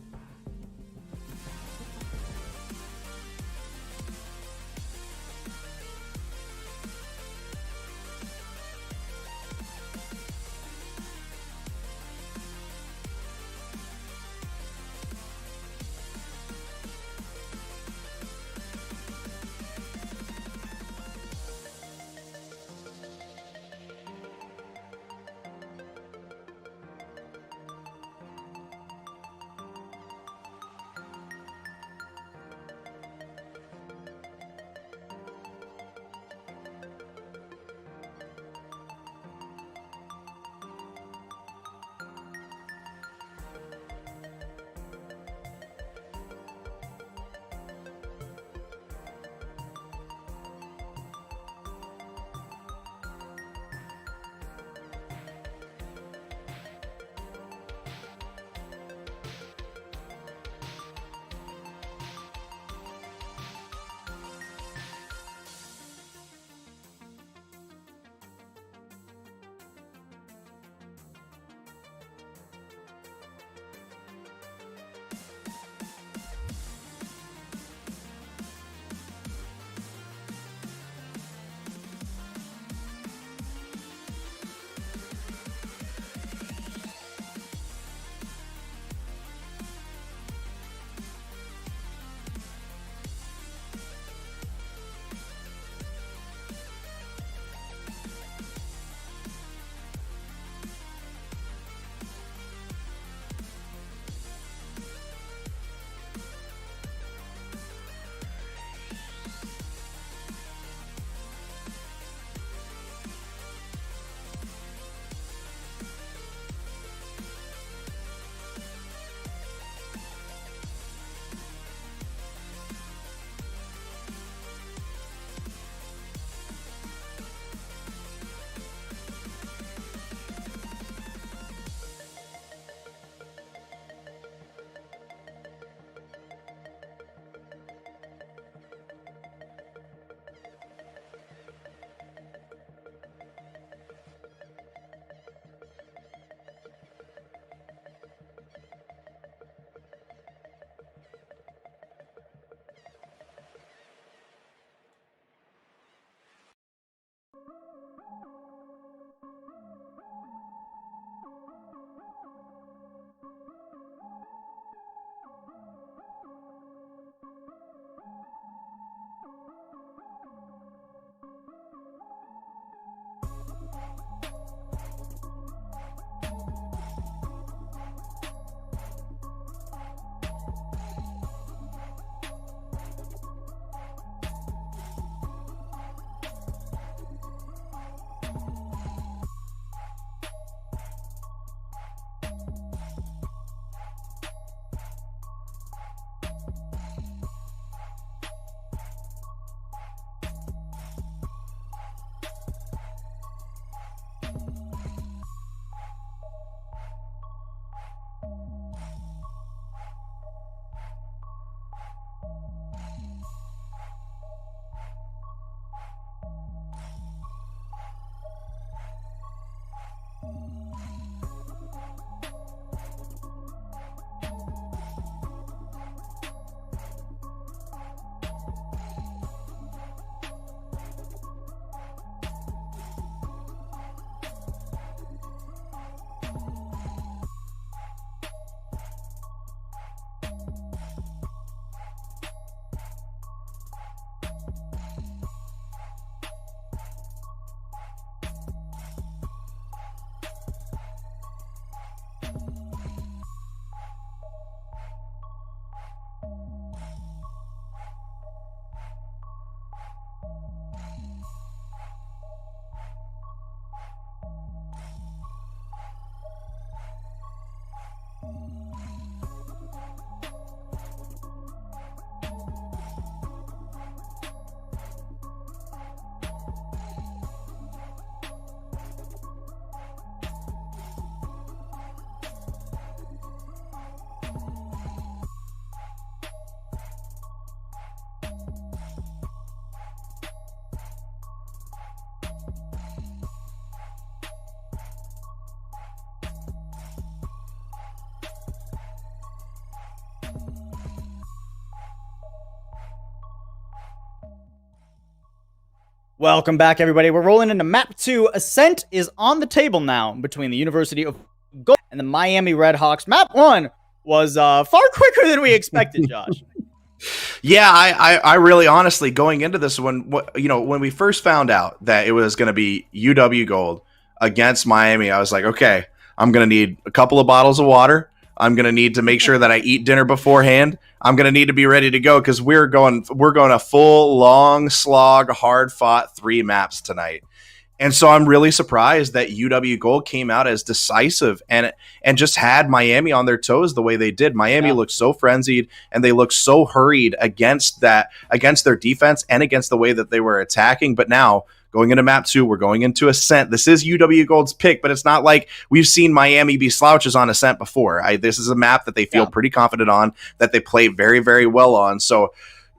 Welcome back, everybody. We're rolling into map 2. Ascent is on the table now between the University of Gold and the Miami Redhawks. Map 1 was far quicker than we expected, Josh. Yeah, I really honestly going into this one, when we first found out that it was going to be UW Gold against Miami, I was like, okay, I'm going to need a couple of bottles of water. I'm going to need to make sure that I eat dinner beforehand. I'm going to need to be ready to go because we're going a full, long slog, hard-fought 3 maps tonight. And so I'm really surprised that UW Gold came out as decisive and just had Miami on their toes the way they did. Miami looked so frenzied and they looked so hurried against their defense and against the way that they were attacking. But now going into map 2, we're going into Ascent. This is UW Gold's pick, but it's not like we've seen Miami be slouches on Ascent before. This is a map that they feel pretty confident on, that they play very, very well on. So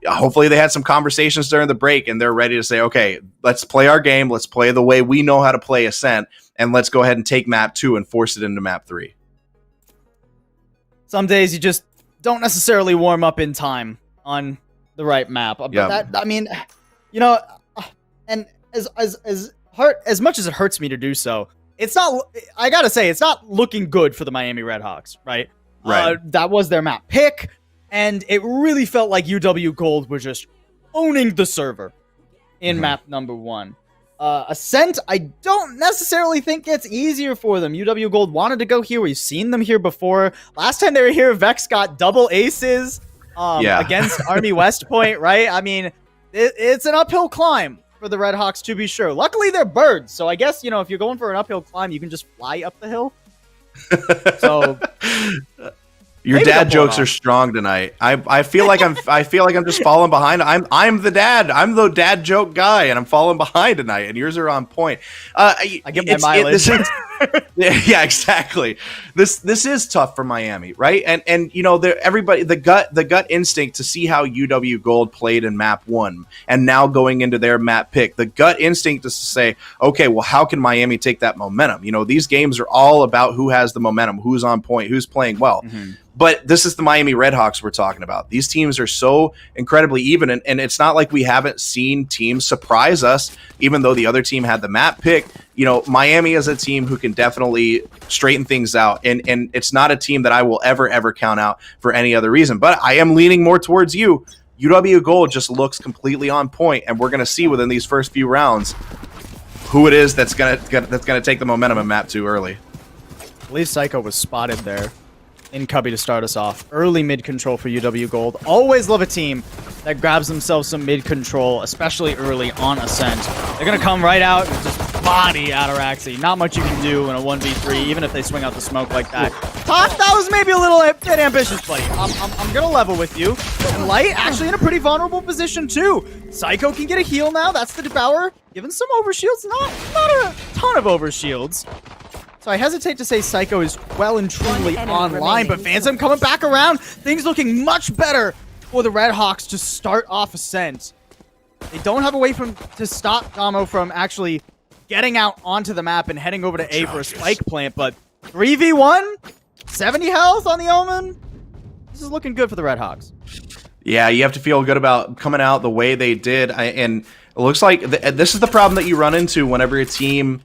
hopefully they had some conversations during the break and they're ready to say, okay, let's play our game. Let's play the way we know how to play Ascent, and let's go ahead and take map 2 and force it into map 3. Some days you just don't necessarily warm up in time on the right map. But that, I mean, and as much as it hurts me to do so, it's not, I gotta say, it's not looking good for the Miami Redhawks, right? Right. That was their map pick, and it really felt like UW Gold was just owning the server in map number 1. Ascent, I don't necessarily think gets easier for them. UW Gold wanted to go here. We've seen them here before. Last time they were here, Vex got double aces against Army West Point, right? I mean, it's an uphill climb for the Redhawks, to be sure. Luckily, they're birds, so I guess, if you're going for an uphill climb, you can just fly up the hill. So your dad jokes are strong tonight. I feel like I'm just falling behind. I'm the dad. I'm the dad joke guy, and I'm falling behind tonight. And yours are on point. I give my mileage. Yeah, exactly. This is tough for Miami, right? And everybody, the gut instinct to see how UW Gold played in map 1, and now going into their map pick, the gut instinct is to say, okay, well, how can Miami take that momentum? These games are all about who has the momentum, who's on point, who's playing well. But this is the Miami Redhawks we're talking about. These teams are so incredibly even, and it's not like we haven't seen teams surprise us, even though the other team had the map pick. Miami is a team who can definitely straighten things out, and it's not a team that I will ever count out for any other reason. But I am leaning more towards you. UW Gold just looks completely on point, and we're going to see within these first few rounds who it is that's gonna take the momentum in map 2 early. I believe Psycho was spotted there in Cubby to start us off. Early mid control for UW Gold. Always love a team that grabs themselves some mid control, especially early on Ascent. They're going to come right out and just body Ataraxi. Not much you can do in a 1v3, even if they swing out the smoke like that. Top, that was maybe a little bit ambitious, buddy. I'm going to level with you. And Light actually in a pretty vulnerable position, too. Psycho can get a heal now. That's the devourer. Given some overshields. Not a ton of overshields. So I hesitate to say Psycho is well and truly online, but Phantom coming back around. Things looking much better for the Redhawks to start off Ascent. They don't have a way to stop Damo from actually getting out onto the map and heading over to A for a spike plant, but 3v1, 70 health on the Omen. This is looking good for the Redhawks. Yeah, you have to feel good about coming out the way they did, and it looks like this is the problem that you run into whenever a team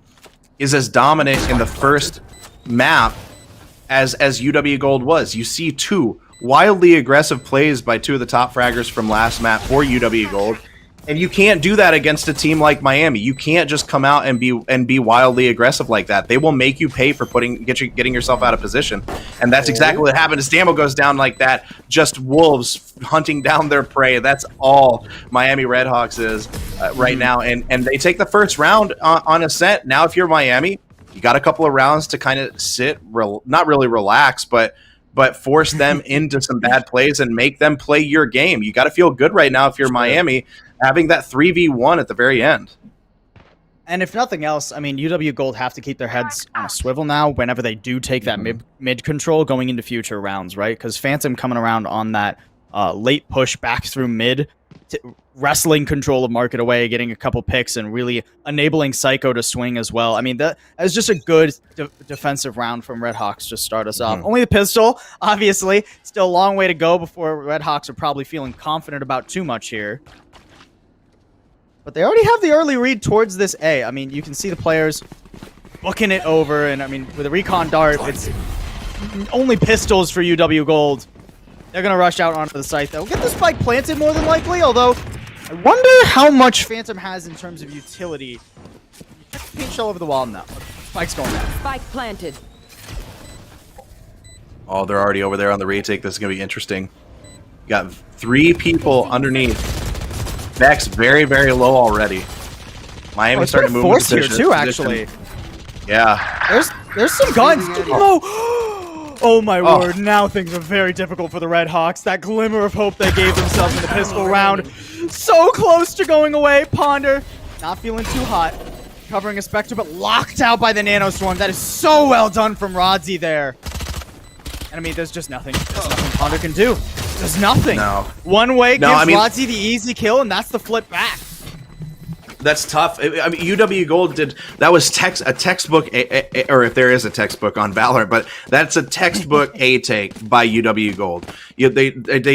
is as dominant in the first map as UW Gold was. You see 2 wildly aggressive plays by 2 of the top fraggers from last map for UW Gold, and you can't do that against a team like Miami. You can't just come out and be wildly aggressive like that. They will make you pay for getting yourself out of position, and that's exactly what happened. As Damo goes down like that, just wolves hunting down their prey. That's all Miami Redhawks is right now, and they take the first round on Ascent. Now, if you're Miami, you got a couple of rounds to kind of sit, not really relax, but force them into some bad plays and make them play your game. You got to feel good right now if you're Miami, having that 3v1 at the very end. And if nothing else, I mean, UW Gold have to keep their heads on a swivel now whenever they do take that mid control going into future rounds, right? Because Phantom coming around on that late push back through mid, wrestling control of market away, getting a couple picks, and really enabling Psycho to swing as well. I mean, that was just a good defensive round from Redhawks to start us off. Only the pistol, obviously. Still a long way to go before Redhawks are probably feeling confident about too much here. But they already have the early read towards this A. I mean, you can see the players booking it over, and I mean, with a recon dart, it's only pistols for UW Gold. They're going to rush out onto the site. They'll get the spike planted more than likely, although I wonder how much Phantom has in terms of utility. You check the paint shell over the wall now. Spike's going down. Spike planted. Oh, they're already over there on the retake. This is going to be interesting. You got 3 people underneath. Vex very, very low already. Miami starting to move force here position. too, actually. Yeah. There's some guns. Oh my word, now things are very difficult for the Redhawks. That glimmer of hope they gave themselves in the pistol round. So close to going away. Ponder, not feeling too hot. Covering a Spectre, but locked out by the Nanostorm. That is so well done from Rodzi there. And I mean, there's just nothing. There's nothing Ponder can do. There's nothing. No. One way gives I mean, Rodzi the easy kill, and that's the flip back. That's tough. I mean, UW Gold did that was a textbook, or if there is a textbook on Valorant, but that's a textbook A take by UW Gold. They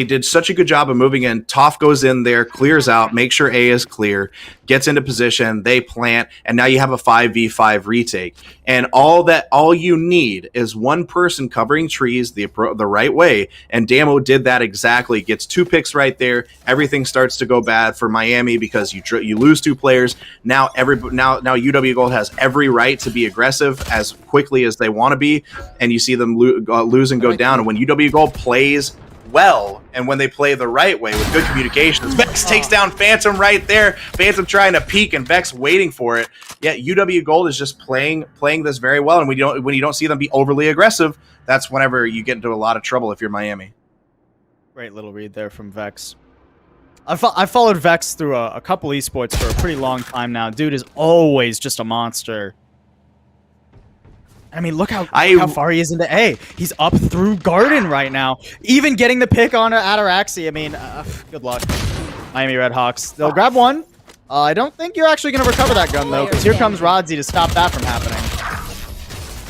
did such a good job of moving in. Toph goes in there, clears out, makes sure A is clear, gets into position, they plant, and now you have a 5v5 retake. And all you need is one person covering trees the right way, and Damo did that exactly. Gets 2 picks right there. Everything starts to go bad for Miami because you lose 2 players. Now UW Gold has every right to be aggressive as quickly as they want to be, and you see them lose and go down. And when UW Gold plays well, and when they play the right way with good communications, Vex takes down Phantom right there. Phantom trying to peek and Vex waiting for it. Yeah, UW Gold is just playing this very well, and when you don't see them be overly aggressive, that's whenever you get into a lot of trouble if you're Miami. Great little read there from Vex. I've followed Vex through a couple esports for a pretty long time now. Dude is always just a monster. I mean, look how far he is into A. He's up through Garden right now. Even getting the pick on Ataraxi. I mean, good luck. Miami Redhawks. They'll grab one. I don't think you're actually going to recover that gun, though, because here comes Rodzi to stop that from happening.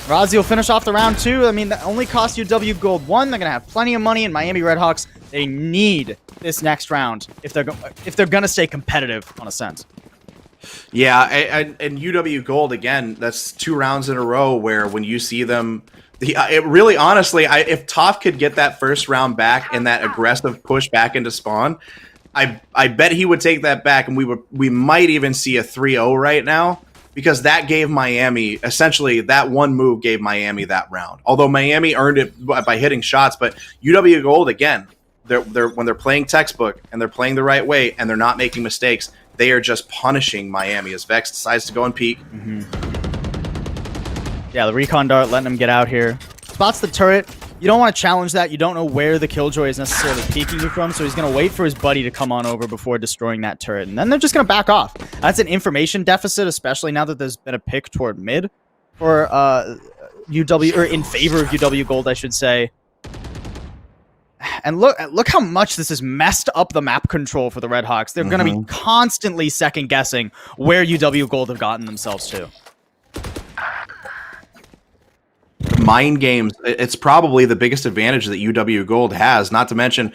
Rodzi will finish off the round 2. I mean, that only cost you W Gold 1. They're going to have plenty of money, and Miami Redhawks, they need this next round if they're going to stay competitive, on a sense. Yeah, and UW Gold, again, that's 2 rounds in a row where when you see them, it really, honestly, if Toph could get that first round back and that aggressive push back into spawn, I bet he would take that back, and we might even see a 3-0 right now, because that gave Miami, essentially, that one move gave Miami that round. Although Miami earned it by hitting shots, but UW Gold, again, when they're playing textbook and they're playing the right way and they're not making mistakes, they are just punishing Miami as Vex decides to go and peek. Yeah, the recon dart letting him get out here. Spots the turret. You don't want to challenge that. You don't know where the Killjoy is necessarily peeking you from, so he's going to wait for his buddy to come on over before destroying that turret, and then they're just going to back off. That's an information deficit, especially now that there's been a pick toward mid for UW, or in favor of UW Gold, I should say. And look how much this has messed up the map control for the Redhawks. They're going to be constantly second-guessing where UW Gold have gotten themselves to. Mind games, it's probably the biggest advantage that UW Gold has, not to mention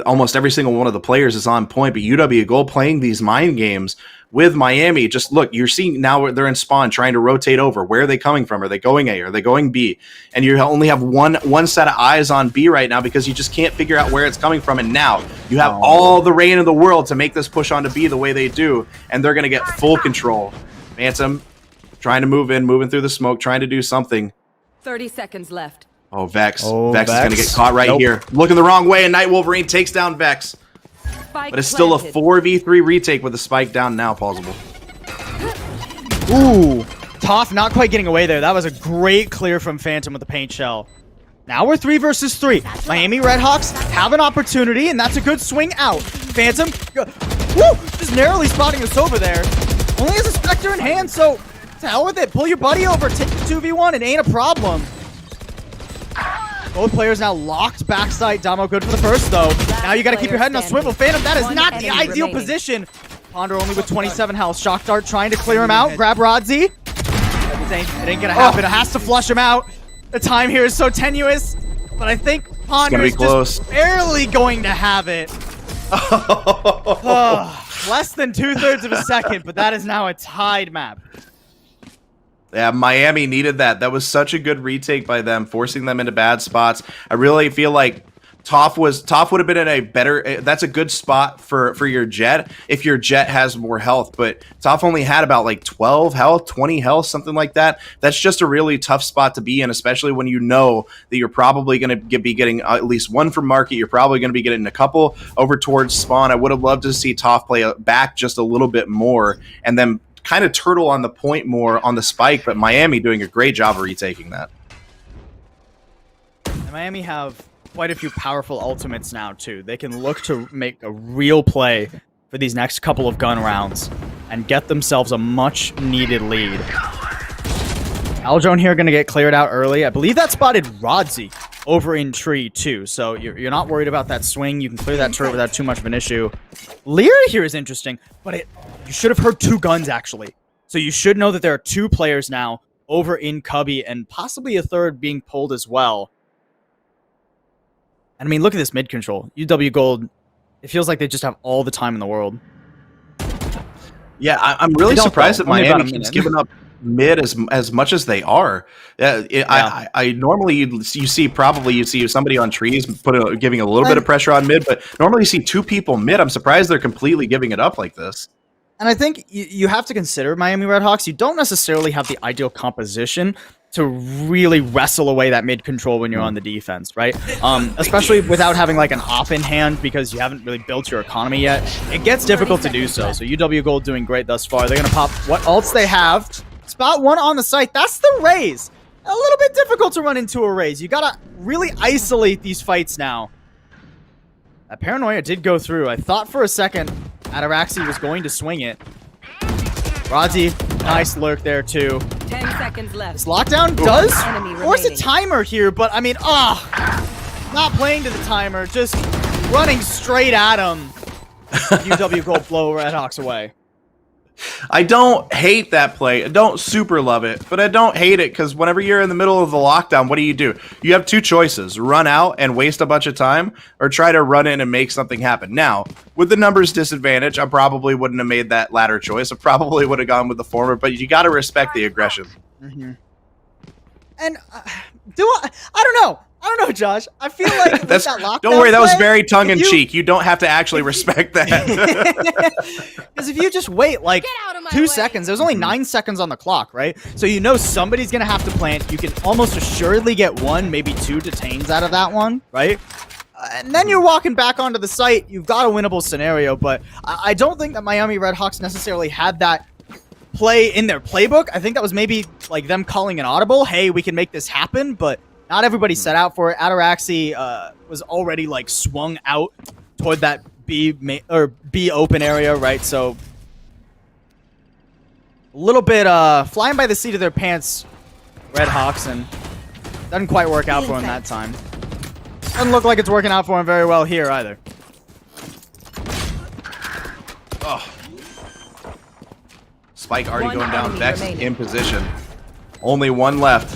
almost every single one of the players is on point, but UW Gold playing these mind games with Miami, just look, you're seeing now they're in spawn trying to rotate over. Where are they coming from? Are they going A? Are they going B? And you only have one set of eyes on B right now because you just can't figure out where it's coming from, and now you have all the rain in the world to make this push onto B the way they do, and they're going to get full control. Phantom trying to moving through the smoke, trying to do something. 30 seconds left. Oh, Vex. Vex is going to get caught right here. Looking the wrong way, and Night Wolverine takes down Vex. Spike But it's still a planted. 4v3 retake with the spike down now, plausible. Ooh, Toph not quite getting away there. That was a great clear from Phantom with the paint shell. Now we're 3 versus 3. Miami Redhawks have an opportunity, and that's a good swing out. Phantom, just narrowly spotting us over there. Only has a Spectre in hand, so to hell with it. Pull your buddy over, take the 2v1, it ain't a problem. Both players now locked backside. Damo good for the first, though. Now you gotta keep your head in a swivel. Phantom, that is not the ideal position. Ponder only with 27 health. Shock Dart trying to clear him out. Grab Rodzi. It ain't gonna happen. It has to flush him out. The time here is so tenuous, but I think Ponder is just barely going to have it. Less than 2/3 of a second, but that is now a tied map. Yeah, Miami needed that. That was such a good retake by them, forcing them into bad spots. I really feel like Toph would have been in a better. That's a good spot for your Jet if your Jet has more health. But Toph only had about like 12 health, 20 health, something like that. That's just a really tough spot to be in, especially when you know that you're probably going to be getting at least one from market. You're probably going to be getting a couple over towards spawn. I would have loved to see Toph play back just a little bit more and then kind of turtle on the point more on the spike. But Miami doing a great job of retaking that. And Miami have quite a few powerful ultimates now too. They can look to make a real play for these next couple of gun rounds and get themselves a much needed lead. Aldrone here going to get cleared out early. I believe that spotted Rodzi over in tree too, so you're not worried about that swing. You can clear that turret without too much of an issue. Lyra here is interesting, but you should have heard two guns actually. So you should know that there are two players now over in Cubby and possibly a third being pulled as well. And I mean, look at this mid control. UW Gold, it feels like they just have all the time in the world. Yeah, I'm really surprised that Miami keeps giving up mid as much as they are. I normally you see somebody on trees giving a little bit of pressure on mid, but normally you see two people mid. I'm surprised they're completely giving it up like this. And I think you have to consider Miami Redhawks. You don't necessarily have the ideal composition to really wrestle away that mid control when you're on the defense, right? Especially without having like an op in hand because you haven't really built your economy yet. It gets difficult to do so. So UW Gold doing great thus far. They're going to pop what ults they have. Spot one on the site. That's the raise. A little bit difficult to run into a raise. You got to really isolate these fights now. That paranoia did go through. I thought for a second Ataraxi was going to swing it. Rodzi, nice lurk there too. 10 seconds left. This lockdown does force a timer here, but I mean, not playing to the timer, just running straight at him. UW Gold blow Redhawks away. I don't hate that play. I don't super love it, but I don't hate it because whenever you're in the middle of the lockdown, what do? You have two choices: run out and waste a bunch of time, or try to run in and make something happen. Now, with the numbers disadvantage, I probably wouldn't have made that latter choice. I probably would have gone with the former, but you got to respect the aggression. Mm-hmm. And I don't know. I don't know, Josh. I feel like with that lockdown don't worry, that was play, very tongue-in-cheek. You don't have to actually respect that. Because if you just wait like 2 seconds, there's only 9 seconds on the clock, right? So you know somebody's going to have to plant. You can almost assuredly get one, maybe two detains out of that one, right? And then you're walking back onto the site. You've got a winnable scenario, but I don't think that Miami Redhawks necessarily had that play in their playbook. I think that was maybe like them calling an audible. Hey, we can make this happen, but not everybody set out for it. Ataraxi was already like swung out toward that B open area, right? So a little bit flying by the seat of their pants, Redhawks, and doesn't quite work out for him that time. Doesn't look like it's working out for him very well here either. Oh. Spike already going down. Vex in position. Only one left.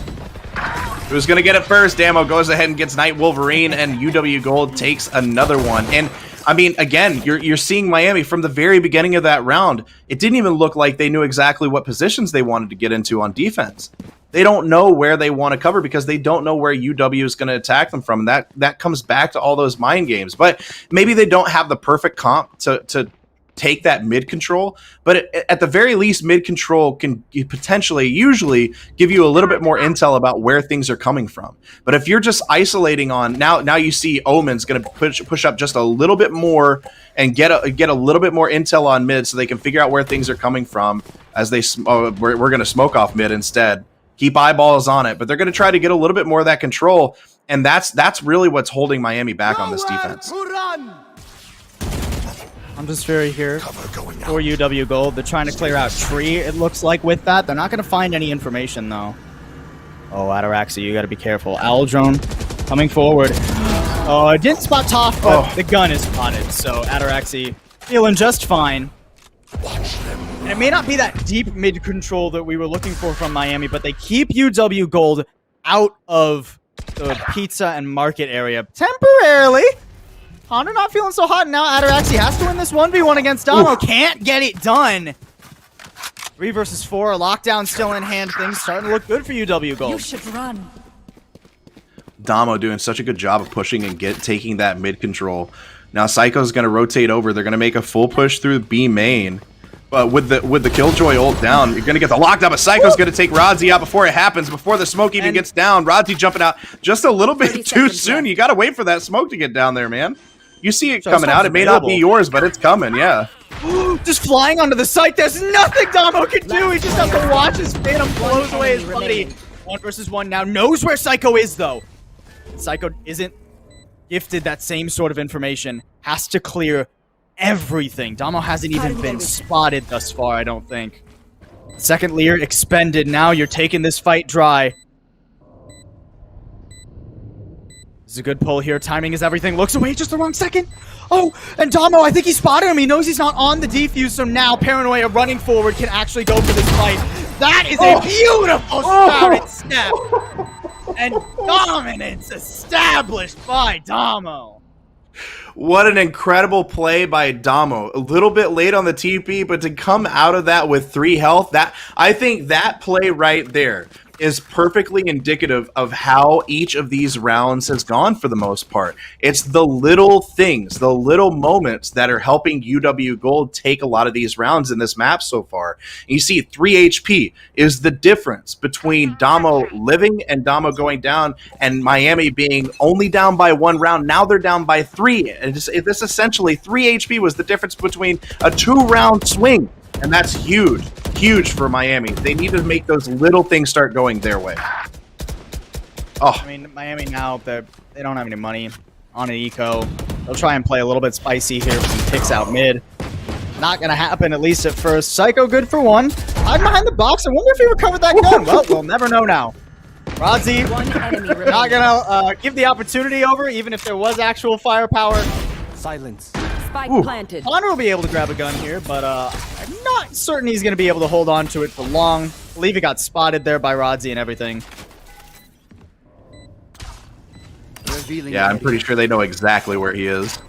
Who's going to get it first? Damo goes ahead and gets Night Wolverine, and UW Gold takes another one. And, I mean, again, you're seeing Miami from the very beginning of that round. It didn't even look like they knew exactly what positions they wanted to get into on defense. They don't know where they want to cover because they don't know where UW is going to attack them from. And that comes back to all those mind games. But maybe they don't have the perfect comp to take that mid control, but at the very least, mid control can potentially usually give you a little bit more intel about where things are coming from. But if you're just isolating on now you see Omen's going to push up just a little bit more and get a little bit more intel on mid so they can figure out where things are coming from as we're going to smoke off mid instead. Keep eyeballs on it, but they're going to try to get a little bit more of that control, and that's really what's holding Miami back on this defense. I'm just very here for UW Gold. They're trying to clear out tree, it looks like, with that. They're not going to find any information, though. Oh, Ataraxi, you got to be careful. Aldrone coming forward. Oh, I didn't spot Toph, but the gun is spotted, so Ataraxi feeling just fine. And it may not be that deep mid-control that we were looking for from Miami, but they keep UW Gold out of the pizza and market area temporarily. Ponder not feeling so hot, and now Ataraxi has to win this 1v1 against Damo. Can't get it done. 3 versus 4, lockdown still in hand. Things starting to look good for UW Gold. You should run. Damo doing such a good job of pushing and taking that mid control. Now Psycho's going to rotate over. They're going to make a full push through B main. But with the Killjoy ult down, you're going to get the lockdown, but Psycho's going to take Rodzi out before it happens, before the smoke even gets down. Rodzi jumping out just a little bit too soon. Left. You got to wait for that smoke to get down there, man. You see it coming out. It may not be yours, but it's coming, yeah. Just flying onto the site. There's nothing Damo can do. He just has to watch as Phantom blows away his buddy. 1 versus 1 now. Knows where Psycho is, though. Psycho isn't gifted that same sort of information. Has to clear everything. Damo hasn't even been spotted thus far, I don't think. Second Lear expended. Now you're taking this fight dry. This is a good pull here. Timing is everything. Looks away just the wrong second. Oh, and Damo, I think he spotted him. He knows he's not on the defuse, so now Paranoia running forward can actually go for this fight. That is a beautiful spouted snap. And dominance established by Damo. What an incredible play by Damo. A little bit late on the TP, but to come out of that with 3 health, I think that play right there is perfectly indicative of how each of these rounds has gone for the most part. It's the little things, the little moments that are helping UW Gold take a lot of these rounds in this map so far. And you see 3 HP is the difference between Damo living and Damo going down, and Miami being only down by 1 round. Now they're down by 3. And this essentially 3 HP was the difference between a 2-round swing. And that's huge, huge for Miami. They need to make those little things start going their way. Oh, I mean, Miami now, they don't have any money on an eco. They'll try and play a little bit spicy here with some picks out mid. Not going to happen, at least at first. Psycho good for 1. Hide behind the box. I wonder if he recovered that gun. Well, we'll never know now. Rodzi not going to give the opportunity over, even if there was actual firepower. Silence. Spike planted. Ponder will be able to grab a gun here, but I'm not certain he's going to be able to hold on to it for long. I believe he got spotted there by Rodzi and everything. yeah, I'm pretty sure they know exactly where he is.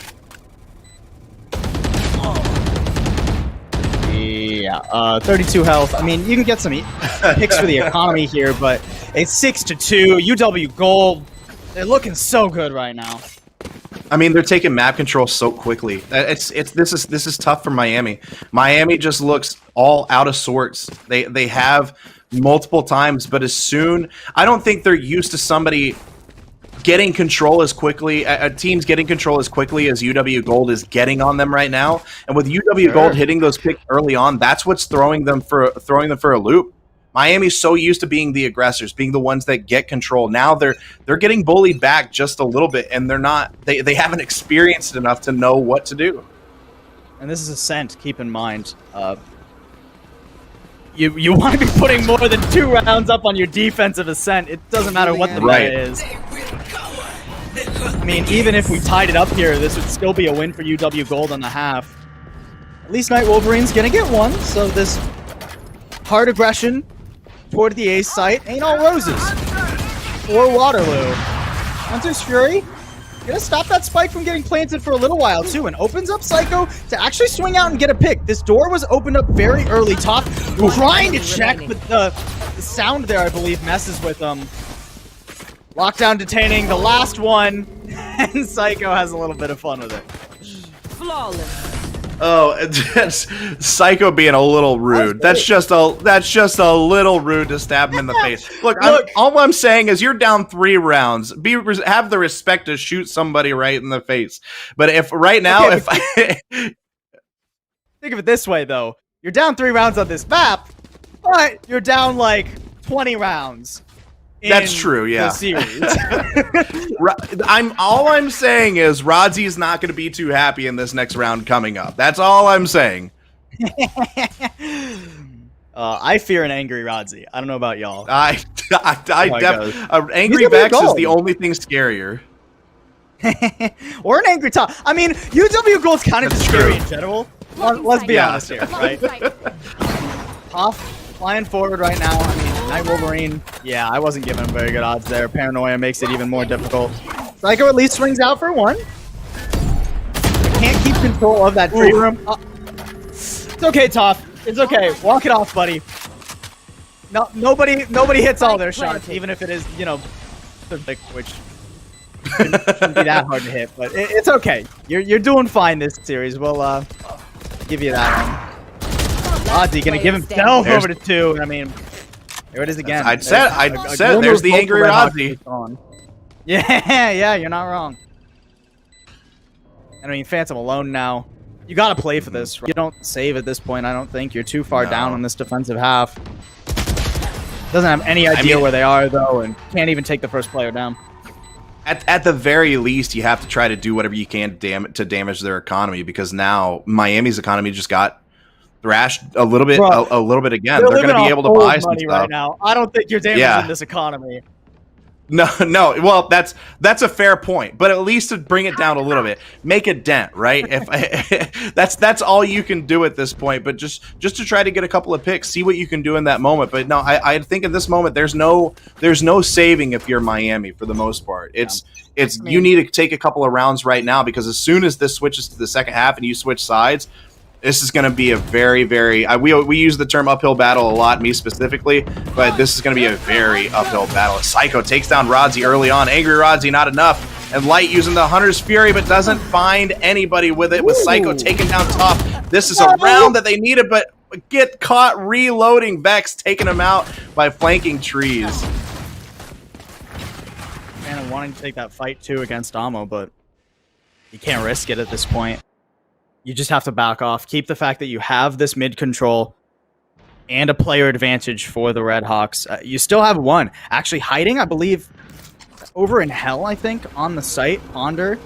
Yeah, 32 health. I mean, you can get some picks for the economy here, but it's 6-2. UW Gold, they're looking so good right now. I mean, they're taking map control so quickly. This is tough for Miami. Miami just looks all out of sorts. They have multiple times, but as soon, I don't think they're used to somebody getting control as quickly, teams getting control as quickly as UW Gold is getting on them right now. And with UW Gold hitting those picks early on, that's what's throwing them for a loop. Miami's so used to being the aggressors, being the ones that get control. Now they're getting bullied back just a little bit, and they haven't experienced enough to know what to do. And this is Ascent, keep in mind. You want to be putting more than 2 rounds up on your defensive Ascent. It doesn't matter what the meta is. I mean, even if we tied it up here, this would still be a win for UW Gold on the half. At least Night Wolverine's gonna get 1, so this hard aggression toward the A site ain't all roses. Or Waterloo. Hunter's Fury gonna stop that spike from getting planted for a little while too, and opens up Psycho to actually swing out and get a pick. This door was opened up very early. Top trying to check, but the sound there, I believe, messes with them. Lockdown detaining the last one, and Psycho has a little bit of fun with it. Flawless. Oh, it's Psycho being a little rude. That's just a little rude to stab him in the face. Look, all I'm saying is you're down 3 rounds. Have the respect to shoot somebody right in the face. But if right now, think of it this way though, you're down 3 rounds on this map, but you're down like 20 rounds. That's true, yeah. The series. All I'm saying is Rodzi's not going to be too happy in this next round coming up. That's all I'm saying. I fear an angry Rodzi. I don't know about y'all. Angry Vex is the only thing scarier. Or an angry top. I mean, UW Gold's kind of scary in general. Let's be honest here, right? Top flying forward right now. I mean, Night Wolverine. Yeah, I wasn't giving him very good odds there. Paranoia makes it even more difficult. Psycho at least swings out for 1. control of that tree room. It's okay, Toph. It's okay. Walk it off, buddy. No, nobody hits all their shots, even if it is, you know, which shouldn't be that hard to hit. But it's okay. You're doing fine this series. We'll give you that one. Ozzy gonna give himself over to 2. I mean, there it is again. I said there's the angry Ozzy. Yeah, you're not wrong. I mean, Phantom alone now. You gotta play for this. You don't save at this point, I don't think. You're too far down in this defensive half. Doesn't have any idea where they are, though, and can't even take the first player down. At the very least, you have to try to do whatever you can to damage their economy, because now Miami's economy just got thrashed a little bit, a little bit again. They're going to be able to buy some stuff right now. I don't think you're damaging this economy. No. Well, that's a fair point, but at least to bring it down a little bit, make a dent, right? If that's all you can do at this point. But just to try to get a couple of picks, see what you can do in that moment. But no, I think in this moment there's no saving if you're Miami for the most part. You need to take a couple of rounds right now, because as soon as this switches to the second half and you switch sides, this is going to be a very, very... we use the term uphill battle a lot, me specifically, but this is going to be a very uphill battle. Psycho takes down Rodzy early on. Angry Rodzy, not enough. And Light using the Hunter's Fury, but doesn't find anybody with it, with Psycho taking down top. This is a round that they needed, but get caught reloading. Vex taking him out by flanking trees. Man, I'm wanting to take that fight, too, against Amo, but you can't risk it at this point. You just have to back off. Keep the fact that you have this mid control and a player advantage for the Redhawks. You still have one. Actually hiding, I believe, over in Hell, I think, on the site. Ponder.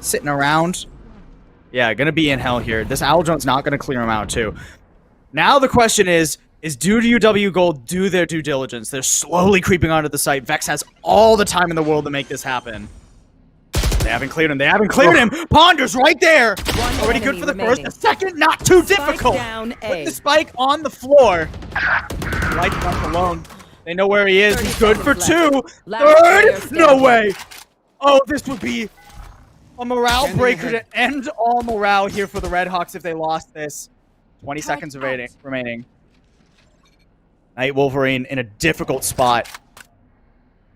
Sitting around. Yeah, gonna be in Hell here. This Owl Drone's not gonna clear him out, too. Now the question is do UW Gold do their due diligence? They're slowly creeping onto the site. Vex has all the time in the world to make this happen. They haven't cleared him. They haven't cleared him. Ponder's right there. Already good for the first. The second, not too difficult. Put the spike on the floor. Light's left alone. They know where he is. He's good for 2. Third? No way. Oh, this would be a morale breaker to end all morale here for the Redhawks if they lost this. 20 seconds remaining. Night Wolverine in a difficult spot.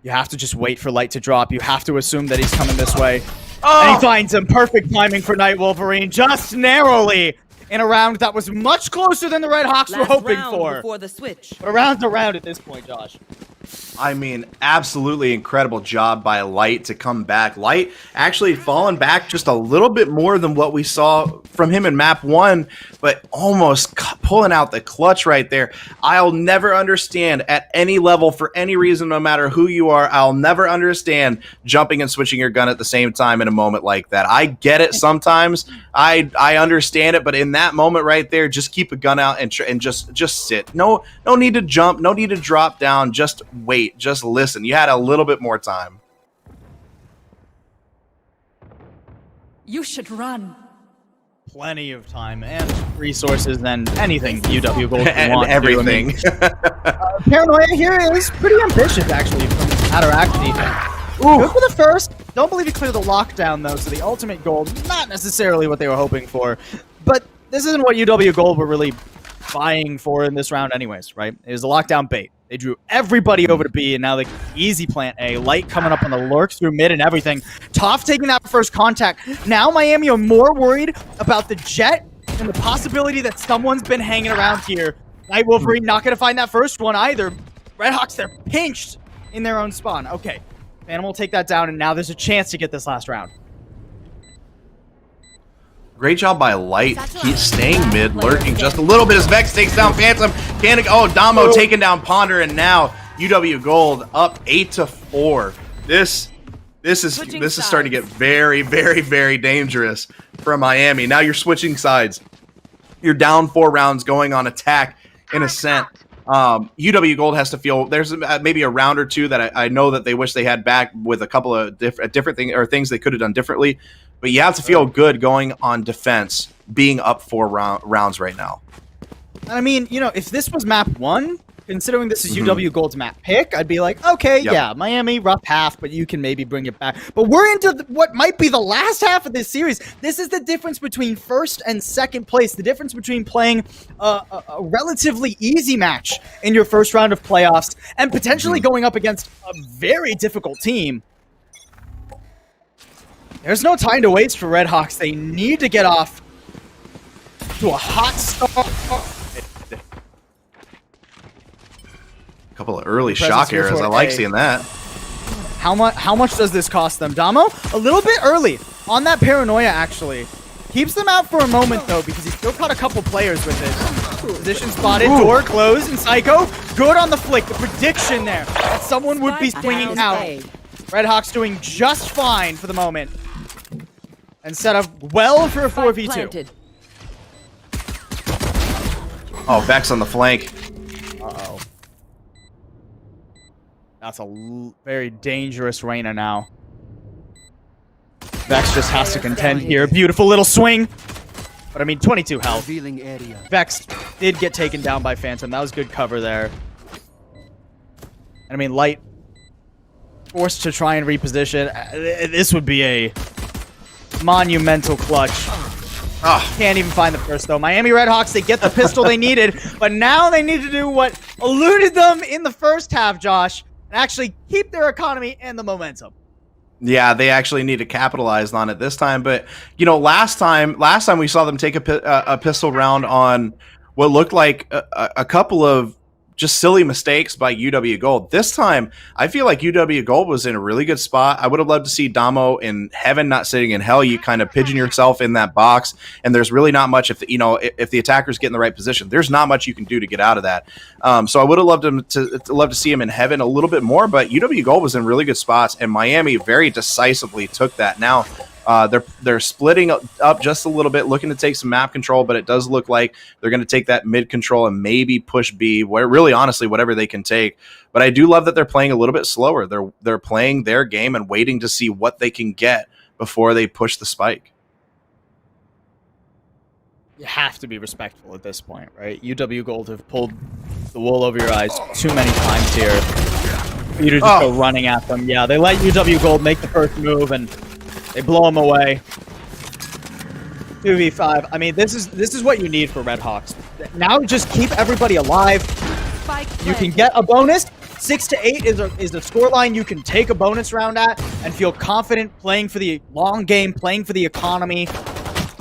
You have to just wait for Light to drop. You have to assume that he's coming this way. And he finds him. Perfect timing for Night Wolverine. Just narrowly in a round that was much closer than the Redhawks were hoping for. Before the switch. But a round's a round at this point, Josh. I mean, absolutely incredible job by Light to come back. Light actually fallen back just a little bit more than what we saw from him in map 1, but almost pulling out the clutch right there. I'll never understand at any level, for any reason, no matter who you are, I'll never understand jumping and switching your gun at the same time in a moment like that. I get it sometimes. I understand it, but in that moment right there, just keep a gun out and just sit. No need to jump, no need to drop down, just wait, just listen. You had a little bit more time. You should run. Plenty of time and resources and anything UW Gold and want everything. To do. I mean, Paranoia here is pretty ambitious, actually, from Ataraxi. Good for the first. Don't believe he cleared the lockdown, though, so the ultimate gold, not necessarily what they were hoping for. But this isn't what UW Gold were really vying for in this round anyways, right? It was a lockdown bait. They drew everybody over to B, and now they easy plant A. Light coming up on the lurk through mid and everything. Toph taking that first contact. Now Miami are more worried about the jet and the possibility that someone's been hanging around here. Night Wolverine not going to find that first one either. Redhawks, they're pinched in their own spawn. Okay, Phantom will take that down, and now there's a chance to get this last round. Great job by Light. Keep staying mid, lurking just a little bit as Vex takes down Phantom. Damo taking down Ponder, and now UW Gold up 8-4. This is starting to get very, very, very dangerous for Miami. Now you're switching sides. You're down 4 rounds going on attack in Ascent. UW Gold has to feel there's maybe a round or two that I know that they wish they had back with a couple of different things they could have done differently. But you have to feel good going on defense, being up 4 rounds right now. I mean, you know, if this was map 1, considering this is UW Gold's map pick, I'd be like, okay, yeah, Miami, rough half, but you can maybe bring it back. But we're into what might be the last half of this series. This is the difference between first and second place, the difference between playing a relatively easy match in your first round of playoffs and potentially going up against a very difficult team. There's no time to waste for Redhawks. They need to get off to a hot start. A couple of early shock errors. I like seeing that. How much does this cost them? Damo, a little bit early on that paranoia, actually. Keeps them out for a moment, though, because he still caught a couple players with it. Position spotted, door closed, and Psycho good on the flick. The prediction there that someone would be swinging out. Redhawks doing just fine for the moment. And set up well for a 4v2. Oh, Vex on the flank. Uh-oh. That's a very dangerous Reyna now. Vex just has to contend here. Beautiful little swing. But I mean, 22 health. Vex did get taken down by Phantom. That was good cover there. And I mean, Light forced to try and reposition. This would be a monumental clutch. Can't even find the first, though. Miami Redhawks, they get the pistol they needed, but now they need to do what eluded them in the first half, Josh, and actually keep their economy and the momentum. Yeah, they actually need to capitalize on it this time. But, you know, last time we saw them take a pistol round on what looked like a couple of just silly mistakes by UW Gold. This time, I feel like UW Gold was in a really good spot. I would have loved to see Damo in heaven, not sitting in hell. You kind of pigeon yourself in that box, and there's really not much if the attackers get in the right position. There's not much you can do to get out of that. So I would have loved to see him in heaven a little bit more. But UW Gold was in really good spots, and Miami very decisively took that. Now, they're splitting up just a little bit, looking to take some map control, but it does look like they're going to take that mid control and maybe push B, where really honestly whatever they can take. But I do love that they're playing a little bit slower. They're playing their game and waiting to see what they can get before they push the spike. You have to be respectful at this point, right? UW Gold have pulled the wool over your eyes too many times here for you to just go running at them. Yeah, they let UW Gold make the first move and they blow him away. 2v5. I mean, this is what you need for Redhawks. Now just keep everybody alive. You can get a bonus. 6 to 8 is a scoreline you can take a bonus round at and feel confident playing for the long game, playing for the economy.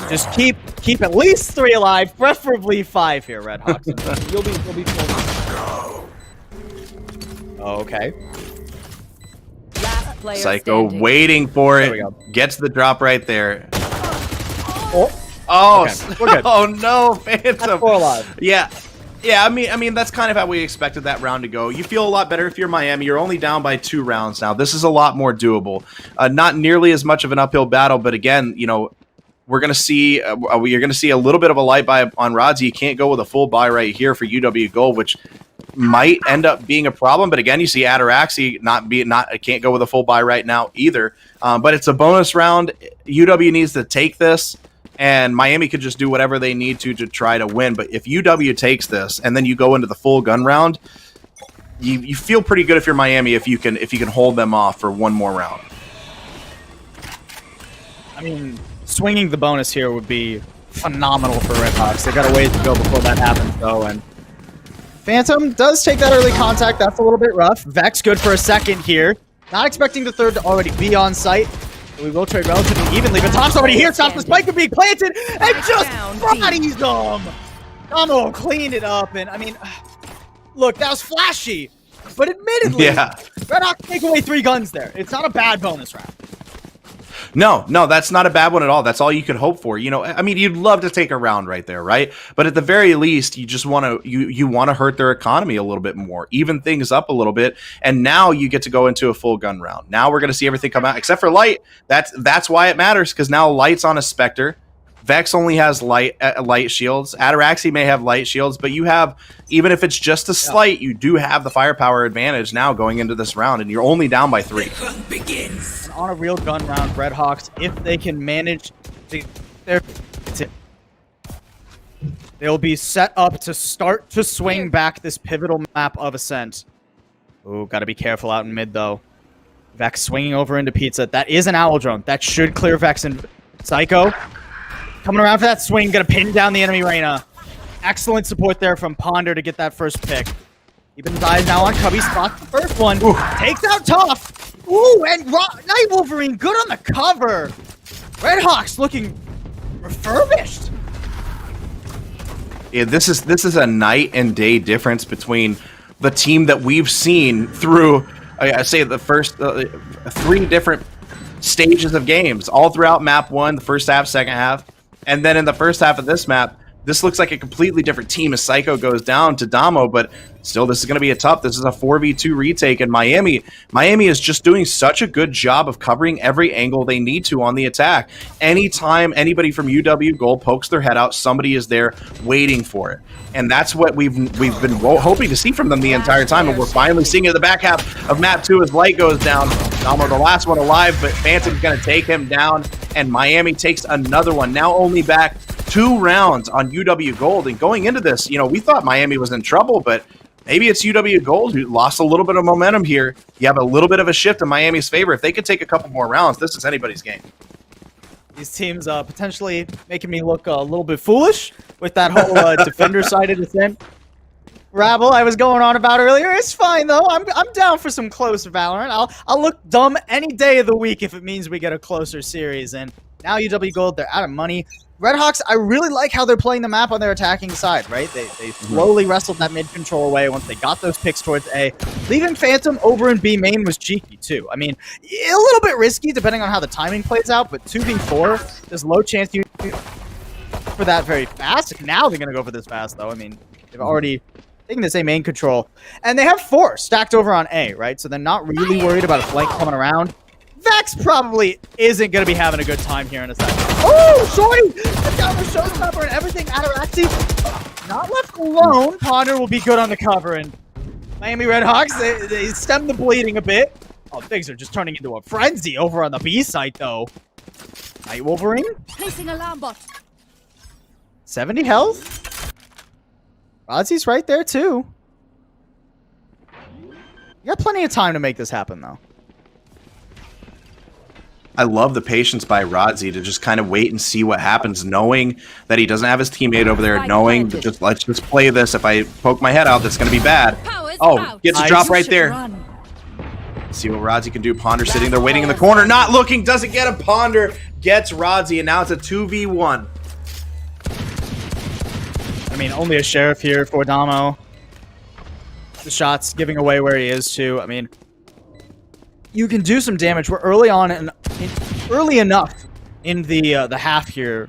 Just keep at least 3 alive, preferably 5 here, Redhawks. You'll be full. Oh, okay. Psycho waiting for it. Gets the drop right there. Okay, we're good. Oh no, Phantom. That's 4 alive. Yeah. I mean that's kind of how we expected that round to go. You feel a lot better if you're Miami. You're only down by 2 rounds now. This is a lot more doable. Not nearly as much of an uphill battle, but again, you know, we're gonna see you're gonna see a little bit of a light buy on Rodzi. You can't go with a full buy right here for UW Gold, which might end up being a problem. But again, you see Ataraxi can't go with a full buy right now either. But it's a bonus round. UW needs to take this, and Miami could just do whatever they need to try to win. But if UW takes this and then you go into the full gun round, you feel pretty good if you're Miami if you can hold them off for one more round. I mean, swinging the bonus here would be phenomenal for Redhawks. They got a ways to go before that happens, though. And Phantom does take that early contact. That's a little bit rough. Vex good for a second here. Not expecting the third to already be on site. We will trade relatively evenly, but Tom's already here. Stops the spike from being planted and just bodies them. Damo cleaned it up, and I mean, look, that was flashy, but admittedly, Redhawks take away 3 guns there. It's not a bad bonus round. No, that's not a bad one at all. That's all you could hope for. You know, I mean, you'd love to take a round right there, right? But at the very least, you just want to you want to hurt their economy a little bit more, even things up a little bit, and now you get to go into a full gun round. Now we're going to see everything come out except for Light. That's why it matters, because now Light's on a Spectre. Vex only has light shields. Ataraxi may have light shields, but you have, even if it's just a slight, you do have the firepower advantage now going into this round, and you're only down by 3. And on a real gun round, Redhawks, if they can manage to They'll be set up to start to swing back this pivotal map of Ascent. Ooh, gotta be careful out in mid, though. Vex swinging over into Pizza. That is an Owl Drone. That should clear Vex and Psycho. Coming around for that swing. Gonna pin down the enemy Reyna. Excellent support there from Ponder to get that first pick. Keeping his eyes now on Cubby. Spots the first one. Ooh. Takes out Tough. Ooh, and Night Wolverine good on the cover. Redhawks looking refurbished. Yeah, this is a night and day difference between the team that we've seen through, I say, the first 3 different stages of games, all throughout map 1, the first half, second half, and then in the first half of this map, this looks like a completely different team as Psycho goes down to Damo, but still, this is going to be a tough. This is a 4v2 retake, and Miami is just doing such a good job of covering every angle they need to on the attack. Anytime anybody from UW Gold pokes their head out, somebody is there waiting for it. And that's what we've been hoping to see from them the entire time, and we're finally seeing it in the back half of map 2 as Light goes down. Damo, the last one alive, but Phantom's going to take him down, and Miami takes another one. Now only back 2 rounds on UW Gold, and going into this, you know, we thought Miami was in trouble, but maybe it's UW Gold who lost a little bit of momentum here. You have a little bit of a shift in Miami's favor. If they could take a couple more rounds, this is anybody's game. These teams potentially making me look a little bit foolish with that whole defender-sided Ascent rabble I was going on about earlier. It's fine though. I'm down for some close Valorant. I'll look dumb any day of the week if it means we get a closer series. And now UW Gold, they're out of money. Redhawks, I really like how they're playing the map on their attacking side, right? They slowly wrestled that mid control away once they got those picks towards A. Leaving Phantom over in B main was cheeky, too. I mean, a little bit risky depending on how the timing plays out, but 2v4, there's low chance you for that very fast. Now they're going to go for this fast, though. I mean, they've already taken this A main control. And they have 4 stacked over on A, right? So they're not really worried about a flank coming around. Vex probably isn't going to be having a good time here in a second. Oh, sorry! The down the showstopper and everything. Ataraxi not left alone. Ponder will be good on the cover, and Miami Redhawks, they stem the bleeding a bit. Oh, things are just turning into a frenzy over on the B site, though. Night Wolverine? Placing alarm bot. 70 health? Rozi's right there, too. You got plenty of time to make this happen, though. I love the patience by Rodzi to just kind of wait and see what happens, knowing that he doesn't have his teammate over there, knowing that just let's just play this. If I poke my head out, that's going to be bad. Oh, gets a drop right there. See what Rodzi can do. Ponder sitting there waiting in the corner, not looking, doesn't get him. Ponder gets Rodzi, and now it's a 2v1. I mean, only a sheriff here for Damo. The shots giving away where he is, too. I mean, you can do some damage. We're early on and early enough in the half here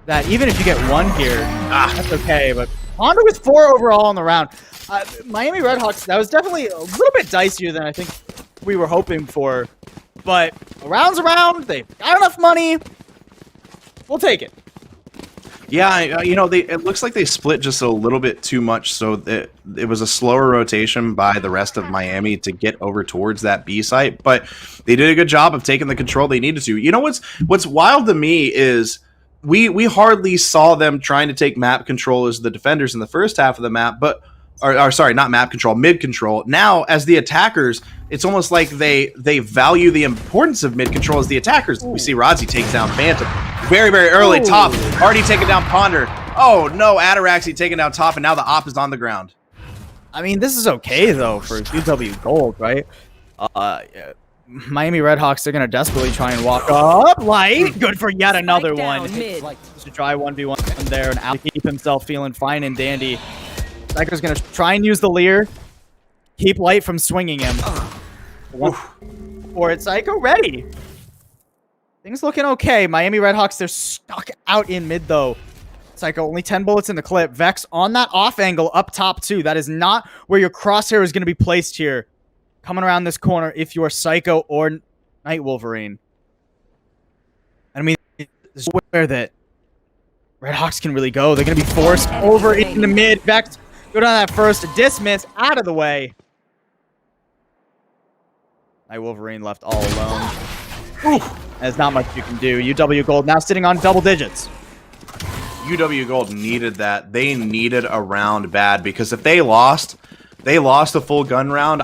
that even if you get 1 here, that's okay. But Ponder with 4 overall in the round. Miami Redhawks, that was definitely a little bit dicier than I think we were hoping for. But a round's a round. They've got enough money. We'll take it. Yeah, you know, it looks like they split just a little bit too much, so it was a slower rotation by the rest of Miami to get over towards that B site, but they did a good job of taking the control they needed to. You know what's wild to me is we hardly saw them trying to take map control as the defenders in the first half of the map, but or sorry, not map control, mid control. Now, as the attackers, it's almost like they value the importance of mid control as the attackers. Ooh. We see Rodzi takes down Phantom very, very early. Ooh. Top already taking down Ponder. Oh no, Ataraxi taking down Top, and now the op is on the ground. I mean, this is okay though for UW Gold, right? Miami Redhawks, they're gonna desperately try and walk up. Light, good for yet another one. Just a dry 1v1 there, and Al keep himself feeling fine and dandy. Psycho's gonna try and use the Leer. Keep Light from swinging him. For it, Psycho ready. Things looking okay. Miami Redhawks, they're stuck out in mid though. Psycho, only 10 bullets in the clip. Vex on that off angle up top too. That is not where your crosshair is gonna be placed here. Coming around this corner if you're Psycho or Night Wolverine. I mean, this is where that Redhawks can really go. They're gonna be forced over in the mid. Vex, go down that first. Dismiss out of the way. Night Wolverine left all alone. Ooh, there's not much you can do. UW Gold now sitting on double digits. UW Gold needed that. They needed a round bad, because if they lost a full gun round,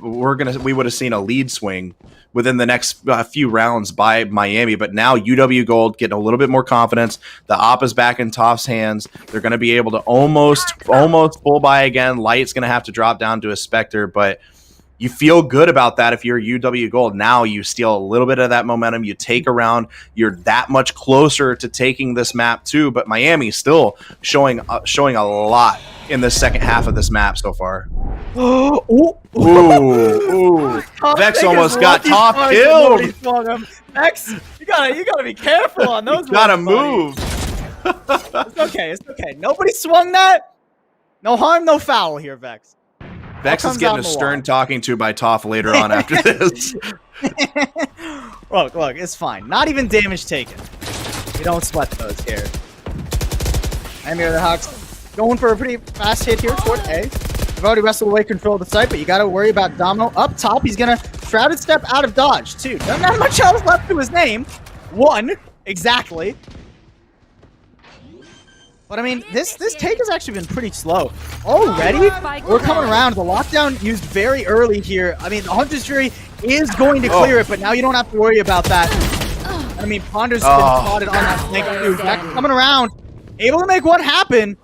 we would have seen a lead swing within the next few rounds by Miami. But now UW Gold getting a little bit more confidence. The op is back in Toph's hands. They're going to be able to almost full buy again. Light's going to have to drop down to a Spectre, but you feel good about that if you're UW Gold. Now you steal a little bit of that momentum. You take a round. You're that much closer to taking this map too. But Miami still showing a lot in the second half of this map so far. Ooh. Vex almost got top killed. Vex, you gotta be careful on those. You gotta move. It's okay. It's okay. Nobody swung that. No harm, no foul here, Vex. Vex is getting a stern talking to by Toph later on after this. Look, it's fine. Not even damage taken. We don't sweat those here. I'm here, the Hawks going for a pretty fast hit here toward A. We've already wrestled away control of the site, but you got to worry about Domino up top. He's going to Shrouded Step out of dodge, too. Doesn't have much else left to his name. 1, exactly. But I mean, this take has actually been pretty slow. Already, we're coming around. The lockdown used very early here. I mean, the Hunter's Fury is going to clear it, but now you don't have to worry about that. I mean, Ponder's been spotted on that snake too. Back coming around, able to make one happen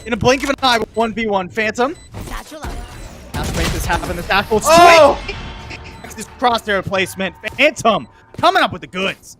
in a blink of an eye with 1v1. Phantom has to make this happen. The tackle swing. This crosshair placement. Phantom coming up with the goods.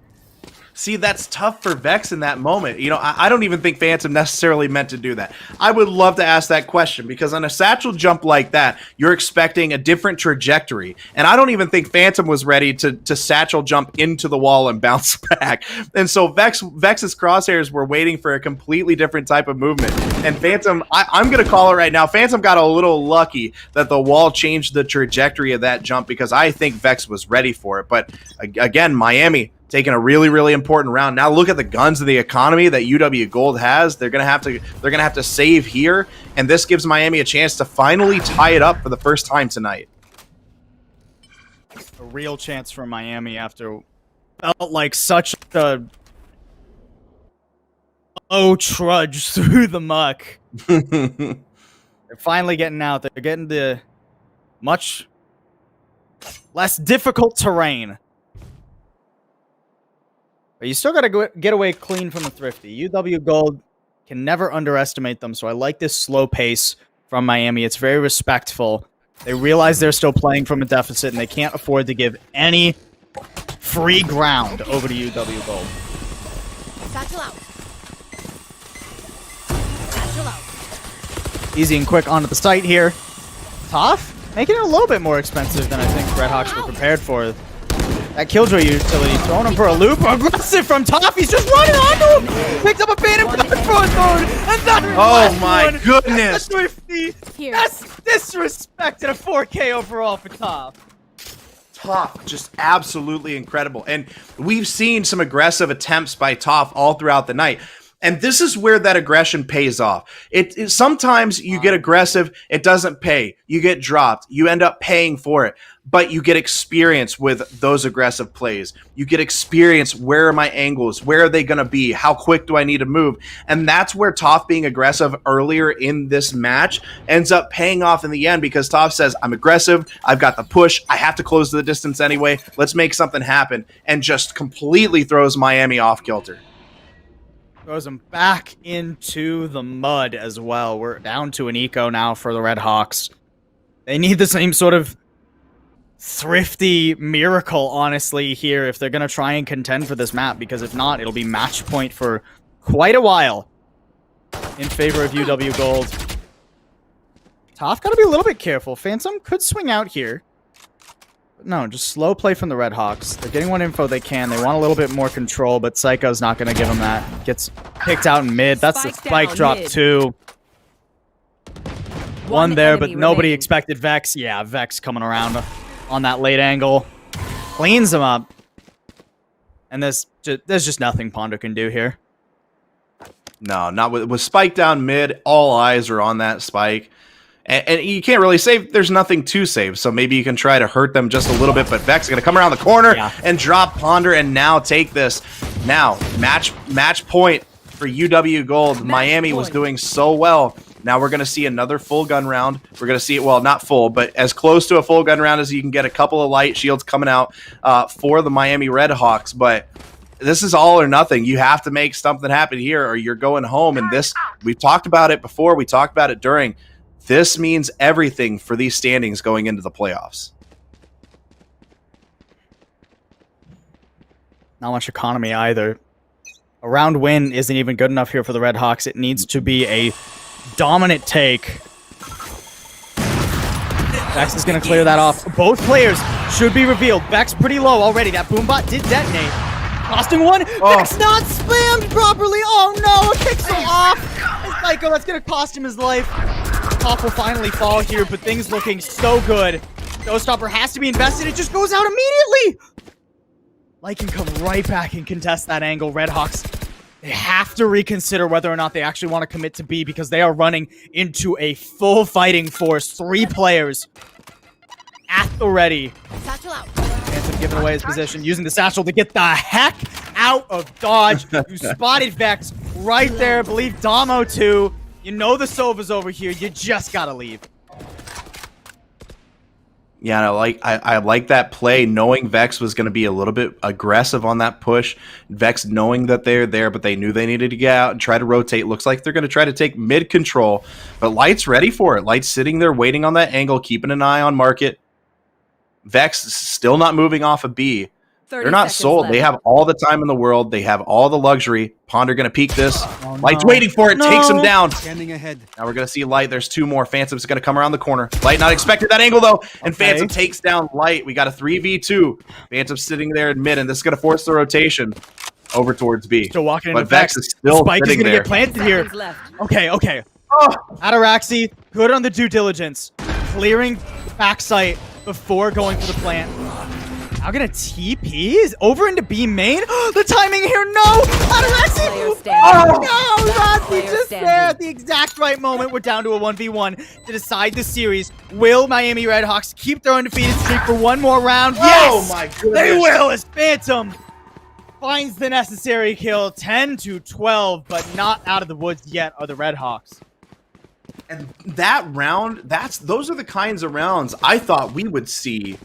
See, that's tough for Vex in that moment. You know, I don't even think Phantom necessarily meant to do that. I would love to ask that question, because on a satchel jump like that, you're expecting a different trajectory. And I don't even think Phantom was ready to satchel jump into the wall and bounce back. And so Vex's crosshairs were waiting for a completely different type of movement. And Phantom, I'm going to call it right now, Phantom got a little lucky that the wall changed the trajectory of that jump, because I think Vex was ready for it. But again, Miami taking a really, really important round. Now look at the guns of the economy that UW Gold has. They're gonna have to save here, and this gives Miami a chance to finally tie it up for the first time tonight. A real chance for Miami after felt like such a trudge through the muck. They're finally getting out. They're getting the much less difficult terrain. But you still got to get away clean from the Thrifty. UW Gold can never underestimate them, so I like this slow pace from Miami. It's very respectful. They realize they're still playing from a deficit, and they can't afford to give any free ground over to UW Gold. Satchel out. Satchel out. Easy and quick onto the site here. Toph, making it a little bit more expensive than I think Redhawks were prepared for. That Killjoy utility, throwing him for a loop. Aggressive from Toph. He's just running onto him. Picks up a Phantom front mode. And that oh my goodness. That's disrespect and a 4K overall for Toph. Toph, just absolutely incredible. And we've seen some aggressive attempts by Toph all throughout the night. And this is where that aggression pays off. Sometimes you get aggressive, it doesn't pay. You get dropped. You end up paying for it. But you get experience with those aggressive plays. You get experience. Where are my angles? Where are they going to be? How quick do I need to move? And that's where Toph being aggressive earlier in this match ends up paying off in the end, because Toph says, I'm aggressive. I've got the push. I have to close the distance anyway. Let's make something happen. And just completely throws Miami off kilter. Throws him back into the mud as well. We're down to an eco now for the Redhawks. They need the same sort of thrifty miracle, honestly, here if they're going to try and contend for this map, because if not, it'll be match point for quite a while in favor of UW Gold. Toph got to be a little bit careful. Phantom could swing out here. No, just slow play from the Redhawks. They're getting what info they can. They want a little bit more control, but Psycho's not going to give them that. Gets picked out in mid. That's the spike drop too. One there, but nobody expected Vex. Yeah, Vex coming around on that late angle. Cleans him up. And there's just nothing Ponder can do here. No, not with Spike down mid. All eyes are on that Spike. And you can't really save. There's nothing to save, so maybe you can try to hurt them just a little bit. But Vex is going to come around the corner and drop Ponder and now take this. Now, match point for UW Gold. Miami was doing so well. Now we're going to see another full gun round. We're going to see it, well, not full, but as close to a full gun round as you can get. A couple of light shields coming out for the Miami Redhawks, but this is all or nothing. You have to make something happen here or you're going home. And this, we've talked about it before. We talked about it during. This means everything for these standings going into the playoffs. Not much economy either. A round win isn't even good enough here for the Redhawks. It needs to be a dominant take. Vex is going to clear that off. Both players should be revealed. Vex pretty low already. That boombot did detonate. Costing one. Vex not spammed properly. Oh no, a pixel off. And Psycho, that's going to cost him his life. Top will finally fall here, but things looking so good. Showstopper has to be invested. It just goes out immediately. Light can come right back and contest that angle. Redhawks, they have to reconsider whether or not they actually want to commit to B because they are running into a full fighting force. 3 players at the ready. Satchel out. Phantom giving away his position, using the satchel to get the heck out of dodge. You spotted Vex right there. I believe Damo too. You know the Sova's over here. You just gotta leave. Yeah, I like that play, knowing Vex was going to be a little bit aggressive on that push. Vex knowing that they're there, but they knew they needed to get out and try to rotate. Looks like they're going to try to take mid control, but Light's ready for it. Light's sitting there waiting on that angle, keeping an eye on market. Vex is still not moving off of B. They're not sold. Left. They have all the time in the world. They have all the luxury. Ponder going to peek this. Oh, Light's waiting for it. No. Takes him down. Standing ahead. Now we're going to see Light. There's 2 more. Phantom's going to come around the corner. Light not expected that angle, though. And Phantom takes down Light. We got a 3v2. Phantom sitting there in mid, and this is going to force the rotation over towards B. Still walking into but Vex is still Spike is going to get planted here. Okay. Oh. Ataraxi, good on the due diligence. Clearing backside before going for the plant. Now gonna TP is over into B main. The timing here, no! Ataraxi! Oh no! Rodney just there at the exact right moment. We're down to a 1v1 to decide the series. Will Miami Redhawks keep their undefeated streak for one more round? Yes! Oh my goodness! They will as Phantom finds the necessary kill. 10-12, but not out of the woods yet are the Redhawks. And that round, those are the kinds of rounds I thought we would see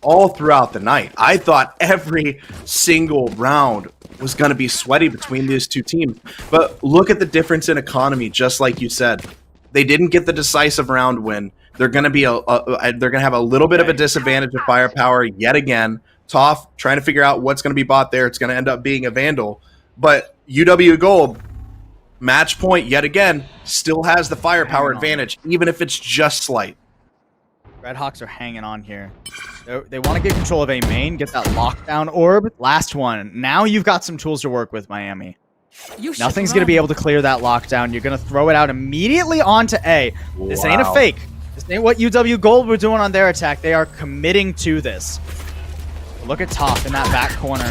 all throughout the night. I thought every single round was going to be sweaty between these two teams. But look at the difference in economy, just like you said. They didn't get the decisive round win. They're going to be they're going to have a little bit of a disadvantage of firepower yet again. Toph trying to figure out what's going to be bought there. It's going to end up being a Vandal. But UW Gold, match point yet again, still has the firepower advantage, even if it's just slight. Redhawks are hanging on here. They want to get control of A main, get that lockdown orb. Last one. Now you've got some tools to work with, Miami. Nothing's going to be able to clear that lockdown. You're going to throw it out immediately onto A. This ain't a fake. This ain't what UW Gold were doing on their attack. They are committing to this. Look at Toph in that back corner.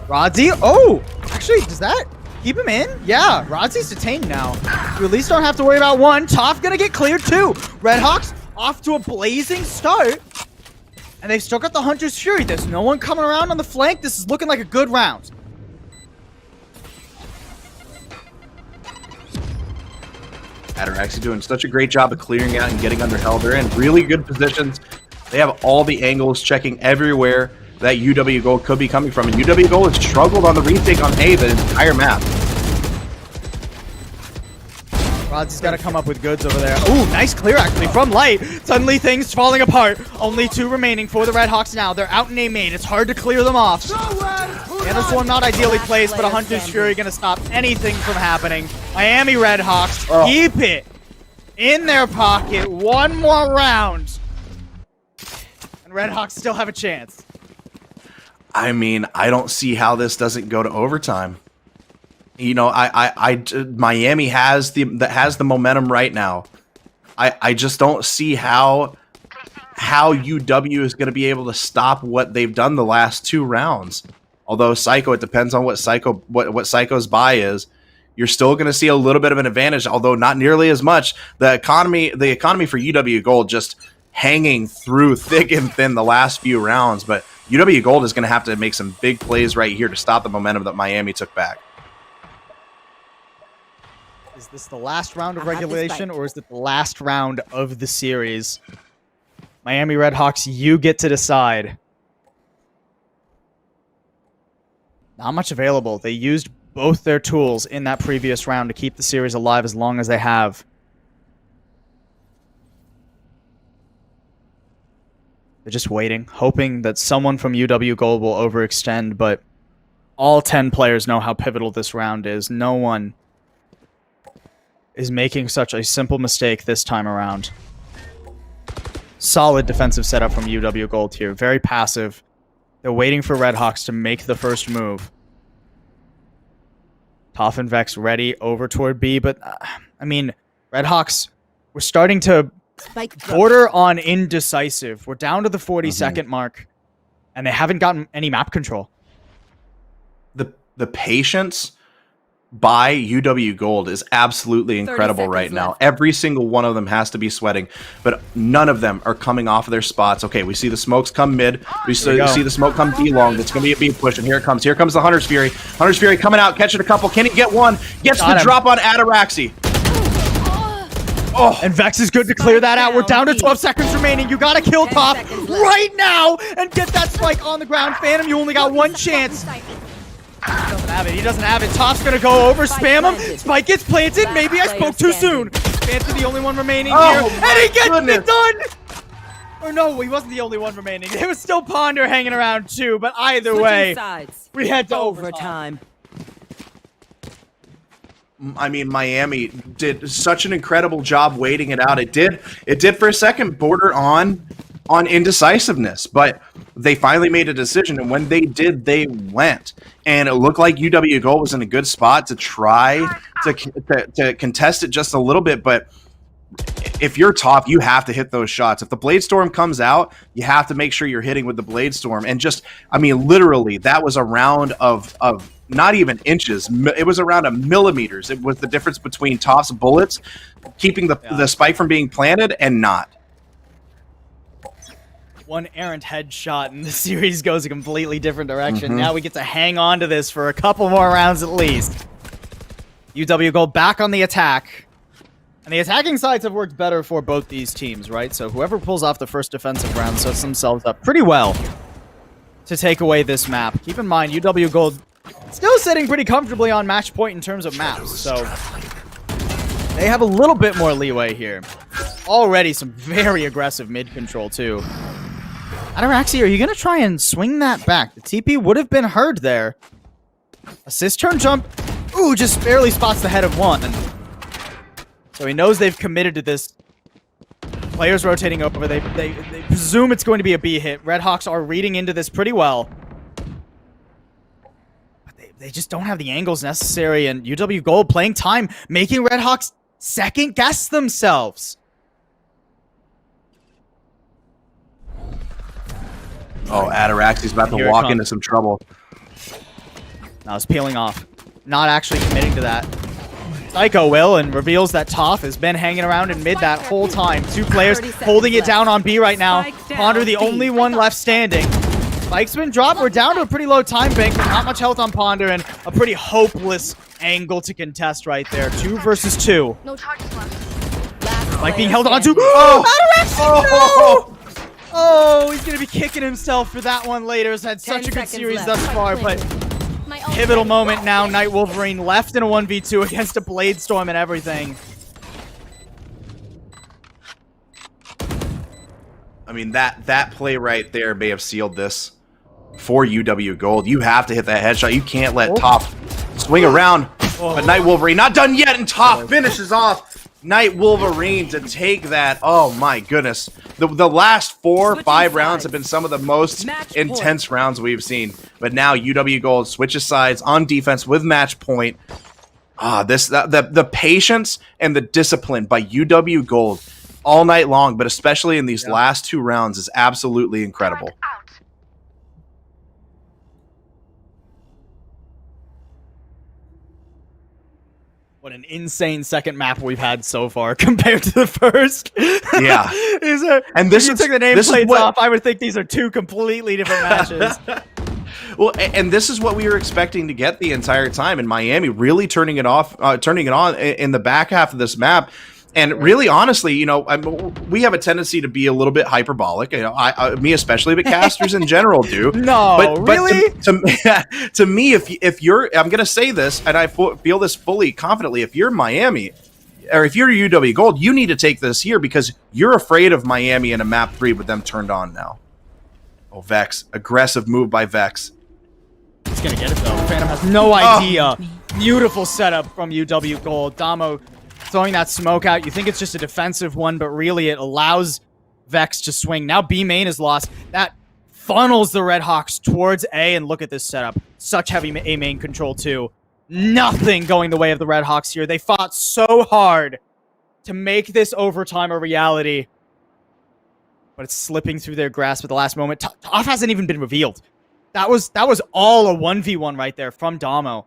Rodzi. Oh! Actually, does that keep him in? Yeah, Rodzi's detained now. You at least don't have to worry about one. Toph gonna get cleared too. Redhawks off to a blazing start. And they've still got the Hunter's Fury. There's no one coming around on the flank. This is looking like a good round. Ataraxi doing such a great job of clearing out and getting under hell. They're in really good positions. They have all the angles, checking everywhere that UW Gold could be coming from. And UW Gold has struggled on the retake on A the entire map. Rod's got to come up with goods over there. Ooh, nice clear actually from Light. Suddenly things falling apart. Only 2 remaining for the Redhawks now. They're out in A main. It's hard to clear them off. And this one not ideally placed, but a Hunter's Fury going to stop anything from happening. Miami Redhawks keep it in their pocket. One more round. And Redhawks still have a chance. I mean, I don't see how this doesn't go to overtime. You know, Miami has the momentum right now. I just don't see how UW is going to be able to stop what they've done the last 2 rounds. Although Psycho, it depends on what Psycho's buy is. You're still going to see a little bit of an advantage, although not nearly as much. The economy for UW Gold just hanging through thick and thin the last few rounds, but UW Gold is going to have to make some big plays right here to stop the momentum that Miami took back. Is this the last round of I have this regulation, fight. or is it the last round of the series? Miami Redhawks, you get to decide. Not much available. They used both their tools in that previous round to keep the series alive as long as they have. They're just waiting, hoping that someone from UW Gold will overextend, but all 10 players know how pivotal this round is. No one is making such a simple mistake this time around. Solid defensive setup from UW Gold here. Very passive. They're waiting for Redhawks to make the first move. Toph and Vex ready over toward B, but I mean, Redhawks, we're starting to Spike drop. border on indecisive. We're down to the 40-second mark, and they haven't gotten any map control. The patience by UW Gold is absolutely incredible 30 right seconds now. left. Every single one of them has to be sweating, but none of them are coming off of their spots. Okay, we see the smokes come mid. We see the smoke come B long. It's going to be a B push, and here it comes. Here comes the Hunter's Fury. Hunter's Fury coming out, catching a couple. Can he get one? Gets Got the him. drop on Ataraxi. Oh, And Vex is good to clear that out. We're down to Down. 12 seconds remaining. You gotta kill 10 Toph seconds left. right now and get that spike on the ground. Phantom, you only got one chance. He doesn't have it. He doesn't have it. Toph's gonna go over, spam him. planted. Spike gets planted. Last Maybe I player spoke too soon. standing. Phantom, the only one remaining Oh here, my and he gets goodness. it done. Or no, he wasn't the only one remaining. There was still Ponder hanging around too. But either way, Sides. we head to overtime. Overtime. I mean, Miami did such an incredible job waiting it out. It did for a second border on indecisiveness, but they finally made a decision, and when they did, they went. And it looked like UW Gold was in a good spot to try to contest it just a little bit, but if you're Toph, you have to hit those shots. If the Blade Storm comes out, you have to make sure you're hitting with the Blade Storm. And just, I mean, literally, that was a round of not even inches. It was around a millimeters. It was the difference between Toph's bullets, keeping the spike from being planted and not. One errant headshot, and the series goes a completely different direction. Now we get to hang on to this for a couple more rounds at least. UW Gold back on the attack. And the attacking sides have worked better for both these teams, right? So whoever pulls off the first defensive round sets themselves up pretty well to take away this map. Keep in mind, UW Gold still sitting pretty comfortably on match point in terms of maps, so they have a little bit more leeway here. Already some very aggressive mid control, too. Ataraxi, are you going to try and swing that back? The TP would have been heard there. Assist turn jump. Ooh, just barely spots the head of one. So he knows they've committed to this. Players rotating over. They presume it's going to be a B hit. Redhawks are reading into this pretty well. But they just don't have the angles necessary. And UW Gold playing time, making Redhawks second guess themselves. Oh, Ataraxi's about Here to it walk comes. into some trouble. Now it's peeling off. Not actually committing to that. Psycho will and reveals that Toph has been hanging around in mid that whole time. Two players 30 seconds holding it left. down on B right now. Spike down, Ponder the B. only one left standing. Spike's been dropped. We're down to a pretty low time bank, but not much health on Ponder and a pretty hopeless angle to contest right there. 2 versus 2. No charges left. Last Spike being player held onto. standing. Oh! Oh, he's gonna be kicking himself for that one later. Has had 10 such a good seconds series left. thus far, but My ult pivotal ready. moment now. Night Wolverine left in a 1v2 against a Blade Storm and everything. I mean, that play right there may have sealed this for UW Gold. You have to hit that headshot. You can't let Toph swing around. But Night Wolverine not done yet, and Toph finishes off Night Wolverine to take that. Oh my goodness. The last 4-5 rounds have been some of the most Match intense rounds we've seen. But now UW Gold switches sides on defense with match point. The patience and the discipline by UW Gold all night long, but especially in these last 2 rounds, is absolutely incredible. What an insane second map we've had so far compared to the first. Yeah. And this if you is- took the this is nameplates what- off, I would think these are 2 completely different matches. Well, and this is what we were expecting to get the entire time in Miami, really turning it on in the back half of this map. And really, honestly, you know, we have a tendency to be a little bit hyperbolic. You know, me especially, but casters in general do. No, really? To me, if you're, I'm going to say this, and I feel this fully confidently. If you're Miami, or if you're UW Gold, you need to take this here because you're afraid of Miami in a map 3 with them turned on now. Oh, Vex, aggressive move by Vex. He's gonna get it though. Phantom has no idea. Beautiful setup from UW Gold. Damo throwing that smoke out. You think it's just a defensive one, but really it allows Vex to swing. Now B main is lost. That funnels the Redhawks towards A, and look at this setup. Such heavy A main control too. Nothing going the way of the Redhawks here. They fought so hard to make this overtime a reality, but it's slipping through their grasp at the last moment. Toff hasn't even been revealed. That was all a 1v1 right there from Damo.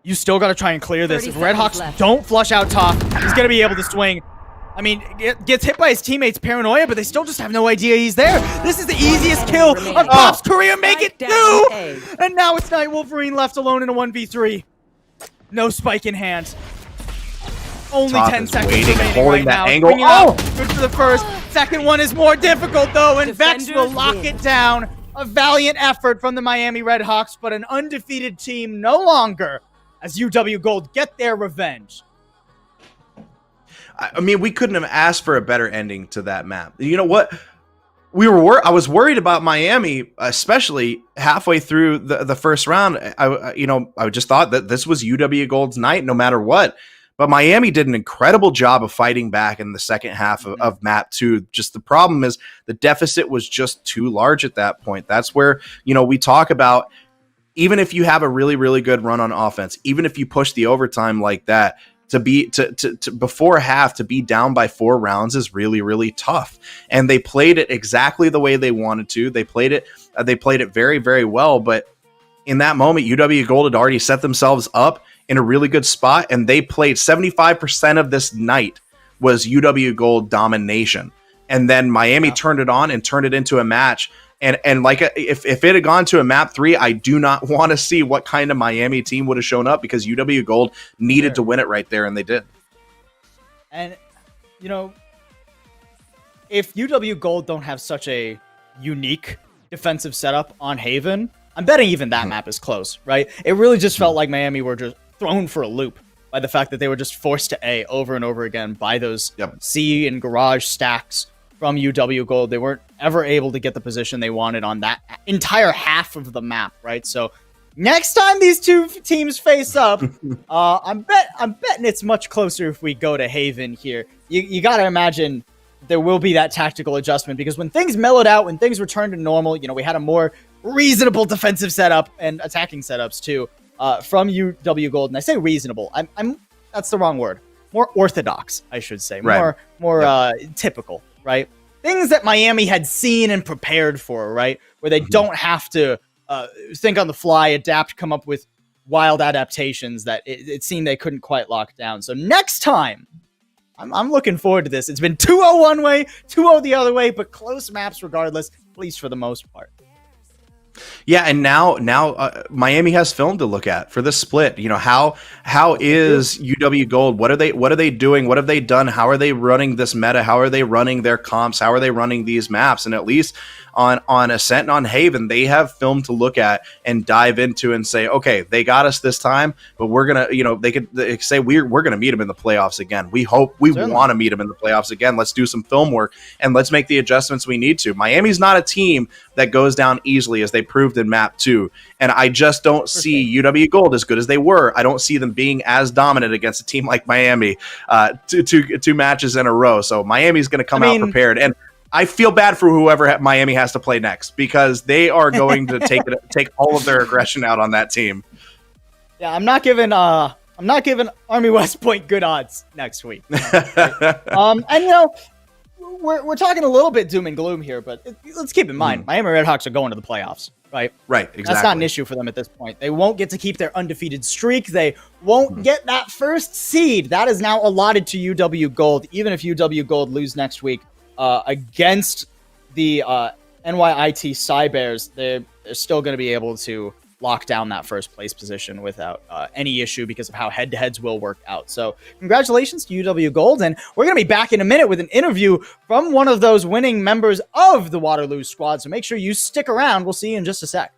You still got to try and clear this. If Redhawks don't flush out Toff, he's going to be able to swing. I mean, gets hit by his teammates' paranoia, but they still just have no idea he's there. This is the easiest kill of Toff's career. Make it 2! And now it's Night Wolverine left alone in a 1v3. No spike in hand. Only Toff 10 is seconds waiting, remaining holding right that now. angle. Bringing out. Good for the first. Second one is more difficult, though, and Vex will lock it down. A valiant effort from the Miami Redhawks, but an undefeated team no longer, as UW Gold get their revenge. I mean, we couldn't have asked for a better ending to that map. You know what? I was worried about Miami, especially halfway through the first round. I just thought that this was UW Gold's night, no matter what. But Miami did an incredible job of fighting back in the second half of map 2. Just the problem is the deficit was just too large at that point. That's where, you know, we talk about, even if you have a really, really good run on offense, even if you push the overtime like that, to before half to be down by 4 rounds is really, really tough. And they played it exactly the way they wanted to. They played it very, very well. But in that moment, UW Gold had already set themselves up in a really good spot, and they played 75% of this night was UW Gold domination. And then Miami turned it on and turned it into a match. And like, if it had gone to a map 3, I do not want to see what kind of Miami team would have shown up, because UW Gold needed to win it right there, and they did. And, you know, if UW Gold don't have such a unique defensive setup on Haven, I'm betting even that map is close, right? It really just felt like Miami were just thrown for a loop by the fact that they were just forced to A over and over again by those C and Garage stacks from UW Gold. They weren't ever able to get the position they wanted on that entire half of the map, right? So next time these two teams face up, I'm betting it's much closer if we go to Haven here. You got to imagine there will be that tactical adjustment, because when things mellowed out, when things returned to normal, you know, we had a more reasonable defensive setup and attacking setups too from UW Gold. And I say reasonable, that's the wrong word. More orthodox, I should say. Right. More typical, right? Things that Miami had seen and prepared for, right? Where they don't have to think on the fly, adapt, come up with wild adaptations that it seemed they couldn't quite lock down. So next time, I'm looking forward to this. It's been 2-0 one way, 2-0 the other way, but close maps regardless, at least for the most part. Yeah, and now Miami has film to look at for this split. You know, how is UW Gold? What are they doing? What have they done? How are they running this meta? How are they running their comps? How are they running these maps? And at least on Ascent and on Haven, they have film to look at and dive into and say, okay, they got us this time, but we're gonna, you know, they could say we're gonna meet them in the playoffs again. We hope we want to meet them in the playoffs again. Let's do some film work and let's make the adjustments we need to. Miami's not a team that goes down easily, as they proved in map 2. And I just don't see UW Gold, as good as they were, I don't see them being as dominant against a team like Miami two matches in a row. So Miami's going to come out prepared. And I feel bad for whoever Miami has to play next, because they are going to take all of their aggression out on that team. Yeah, I'm not giving Army West Point good odds next week. And you know, we're talking a little bit doom and gloom here, but let's keep in mind, Miami Redhawks are going to the playoffs, right? Right, exactly. That's not an issue for them at this point. They won't get to keep their undefeated streak. They won't get that first seed. That is now allotted to UW Gold, even if UW Gold lose next week against the NYIT Cybears, they're still going to be able to lock down that first place position without any issue because of how head-to-heads will work out. So congratulations to UW Gold, and we're going to be back in a minute with an interview from one of those winning members of the Waterloo squad. So make sure you stick around. We'll see you in just a sec.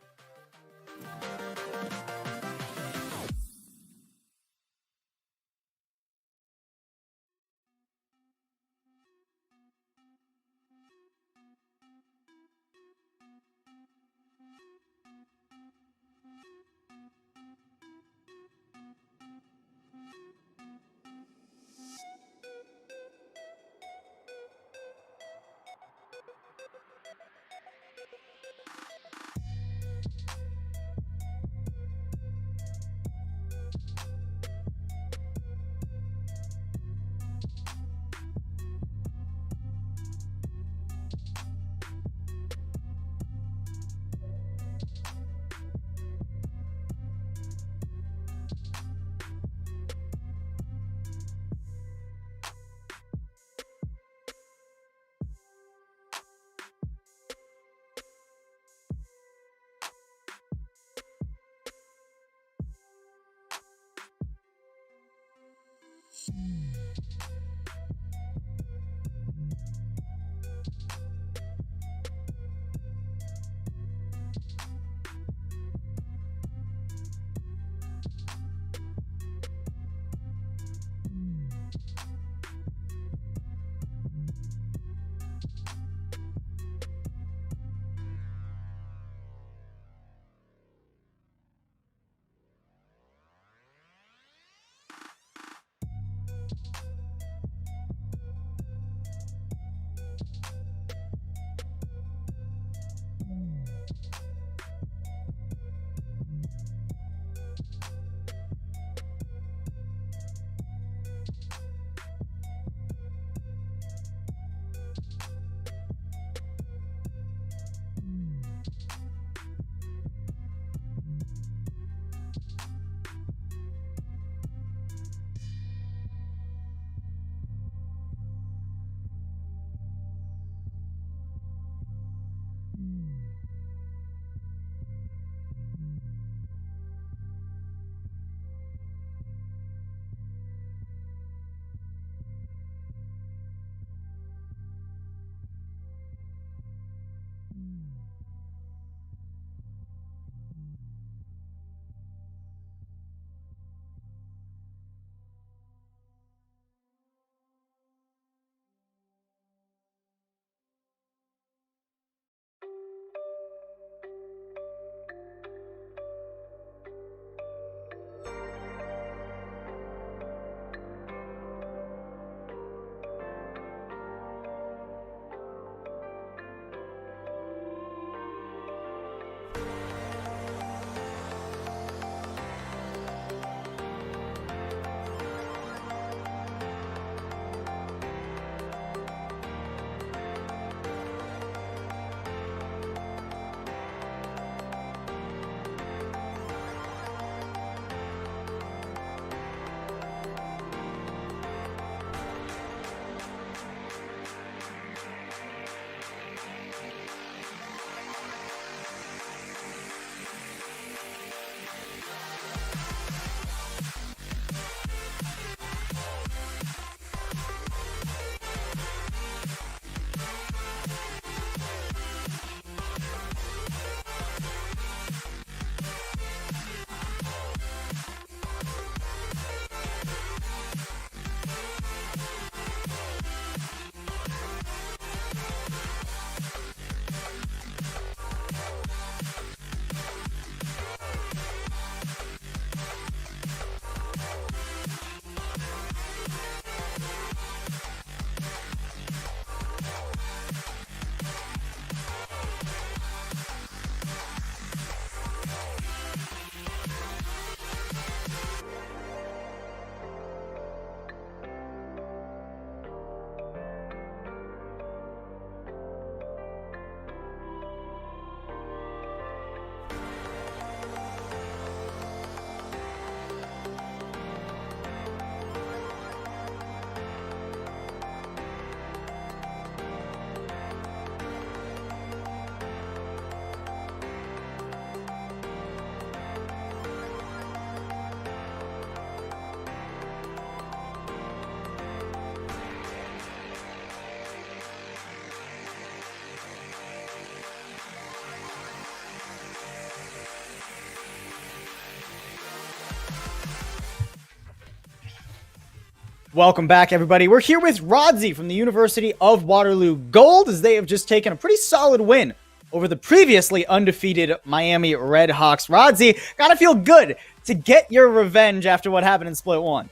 Welcome back, everybody. We're here with Rodzi from the University of Waterloo Gold, as they have just taken a pretty solid win over the previously undefeated Miami Redhawks. Rodzi, gotta feel good to get your revenge after what happened in Split 1.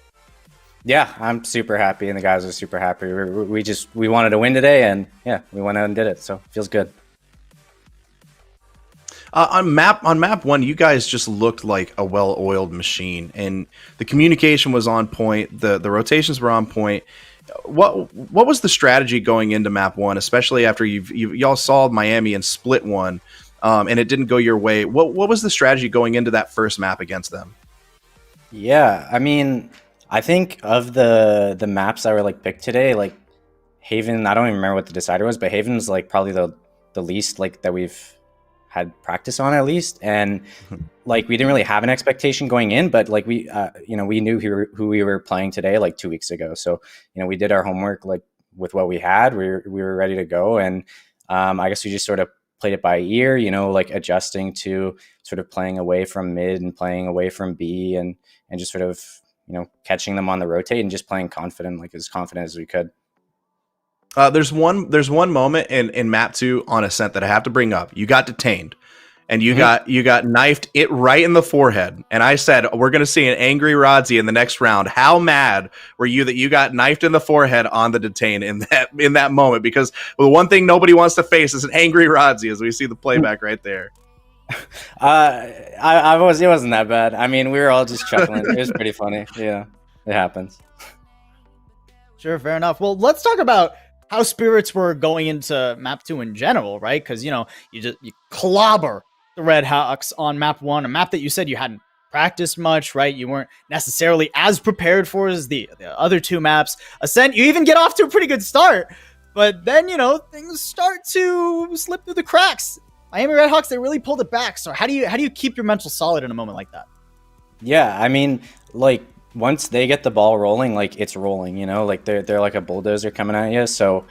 Yeah, I'm super happy, and the guys are super happy. We wanted to win today, and yeah, we went out and did it, so it feels good. On map 1, you guys just looked like a well-oiled machine, and the communication was on point. The rotations were on point. What was the strategy going into map 1, especially after y'all saw Miami in Split 1, and it didn't go your way? What was the strategy going into that first map against them? Yeah, I mean, I think of the maps that were like picked today, like Haven. I don't even remember what the decider was, but Haven's like probably the least like that we've had practice on, at least, and like we didn't really have an expectation going in, but like we knew who we were playing today like 2 weeks ago, so we did our homework like with what we had. We were ready to go, and I guess we just sort of played it by ear, like adjusting to sort of playing away from mid and playing away from B, and just sort of catching them on the rotate and just playing confident, like as confident as we could. There's one moment in map 2 on Ascent that I have to bring up. You got detained, and you got knifed it right in the forehead. And I said, we're going to see an angry Rodzi in the next round. How mad were you that you got knifed in the forehead on the detain in that moment? Because the one thing nobody wants to face is an angry Rodzi, as we see the playback right there. It wasn't that bad. I mean, we were all just chuckling. It was pretty funny. Yeah, it happens. Sure, fair enough. Well, let's talk about how spirits were going into map 2 in general, right? Because you clobber the Redhawks on map 1, a map that you said you hadn't practiced much, right? You weren't necessarily as prepared for as the other 2 maps. Ascent, you even get off to a pretty good start, but then things start to slip through the cracks. Miami Redhawks, they really pulled it back. So how do you keep your mental solid in a moment like that? Yeah, I mean, like, once they get the ball rolling, like it's rolling, like they're like a bulldozer coming at you. So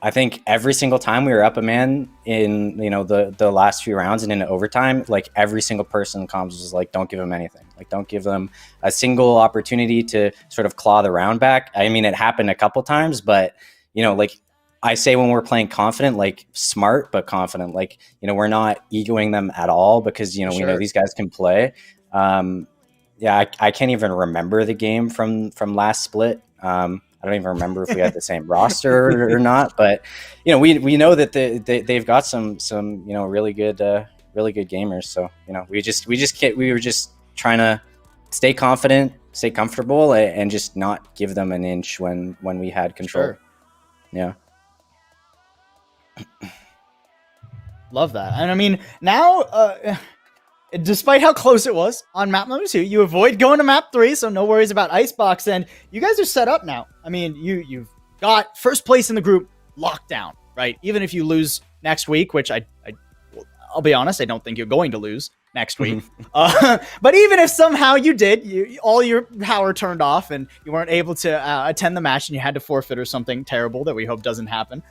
I think every single time we were up a man in, the last few rounds and into overtime, like every single person in comms was like, don't give them anything. Like, don't give them a single opportunity to sort of claw the round back. I mean, it happened a couple times, but, like I say when we're playing confident, like smart, but confident, like, we're not egoing them at all because, we know these guys can play. Yeah, I can't even remember the game from last split. I don't even remember if we had the same roster or not. But we know that they've got some really good gamers. So we were just trying to stay confident, stay comfortable, and just not give them an inch when we had control. Sure. Yeah. Love that. And I mean, now despite how close it was on map number 2, you avoid going to map 3, so no worries about Icebox, and you guys are set up now. I mean, you've got first place in the group locked down, right? Even if you lose next week, which I'll be honest, I don't think you're going to lose next week. But even if somehow you did, all your power turned off and you weren't able to attend the match and you had to forfeit or something terrible that we hope doesn't happen,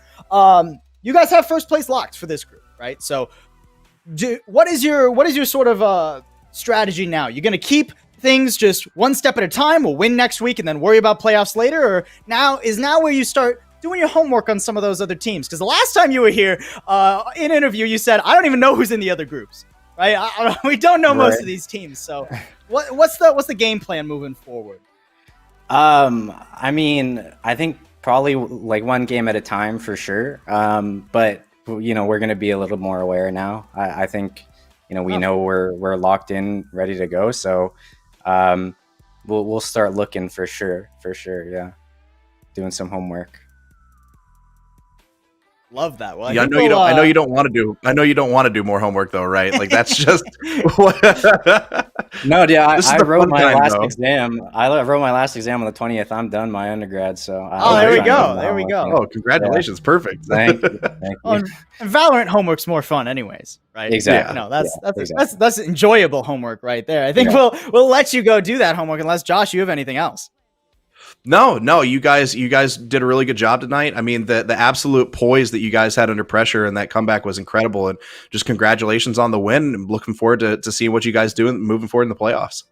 you guys have first place locked for this group, right? So what is your sort of strategy now? You're going to keep things just one step at a time, we'll win next week and then worry about playoffs later? Or now where you start doing your homework on some of those other teams? Because the last time you were here in interview, you said, I don't even know who's in the other groups, right? We don't know most of these teams. So what's the game plan moving forward? I mean, I think probably like one game at a time for sure. But we're going to be a little more aware now. I think, we know we're locked in, ready to go. So we'll start looking for sure. Yeah. Doing some homework. Love that. Well, yeah, I know you don't want to do more homework though, right? Like that's just No, yeah, I wrote my last exam. I wrote my last exam on the 20th. I'm done my undergrad, so there we go. Oh, congratulations. Yeah. Perfect. Thank you. And Valorant homework's more fun anyways, right? Exactly. That's enjoyable homework right there. I think we'll let you go do that homework unless Josh, you have anything else. No, you guys did a really good job tonight. I mean, the absolute poise that you guys had under pressure and that comeback was incredible. And just congratulations on the win. I'm looking forward to seeing what you guys do moving forward in the playoffs.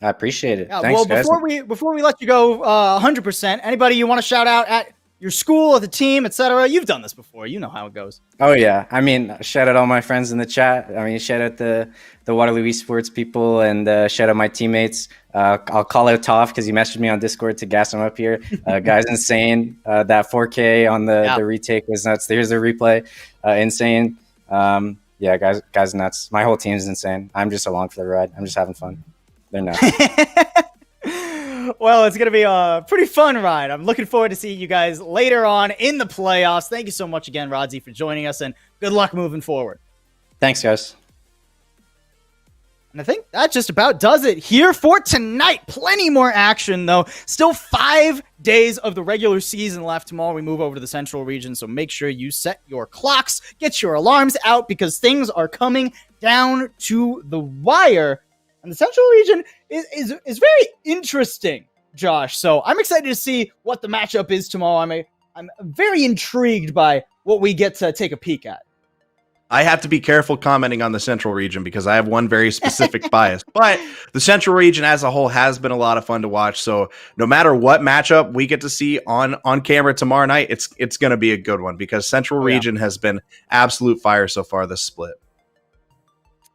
I appreciate it. Yeah, Thanks, well, guys. before we let you go, 100%. Anybody you want to shout out at your school, at the team, etc.? You've done this before. You know how it goes. Oh yeah, I mean, shout out all my friends in the chat. I mean, shout out the Waterloo Esports people, and shout out my teammates. I'll call out Toph because he messaged me on Discord to gas him up here. Guys, insane. That 4K on the retake was nuts. Here's the replay. Insane. Yeah, guys, nuts. My whole team's insane. I'm just along for the ride. I'm just having fun. They're nuts. Well, it's going to be a pretty fun ride. I'm looking forward to seeing you guys later on in the playoffs. Thank you so much again, Rodzi, for joining us, and good luck moving forward. Thanks, guys. And I think that just about does it here for tonight. Plenty more action, though. Still 5 days of the regular season left. Tomorrow we move over to the Central region, so make sure you set your clocks, get your alarms out, because things are coming down to the wire. And the Central region is very interesting, Josh. So I'm excited to see what the matchup is tomorrow. I'm very intrigued by what we get to take a peek at. I have to be careful commenting on the Central region because I have one very specific bias. But the Central region as a whole has been a lot of fun to watch. So no matter what matchup we get to see on camera tomorrow night, it's going to be a good one because Central region has been absolute fire so far this split.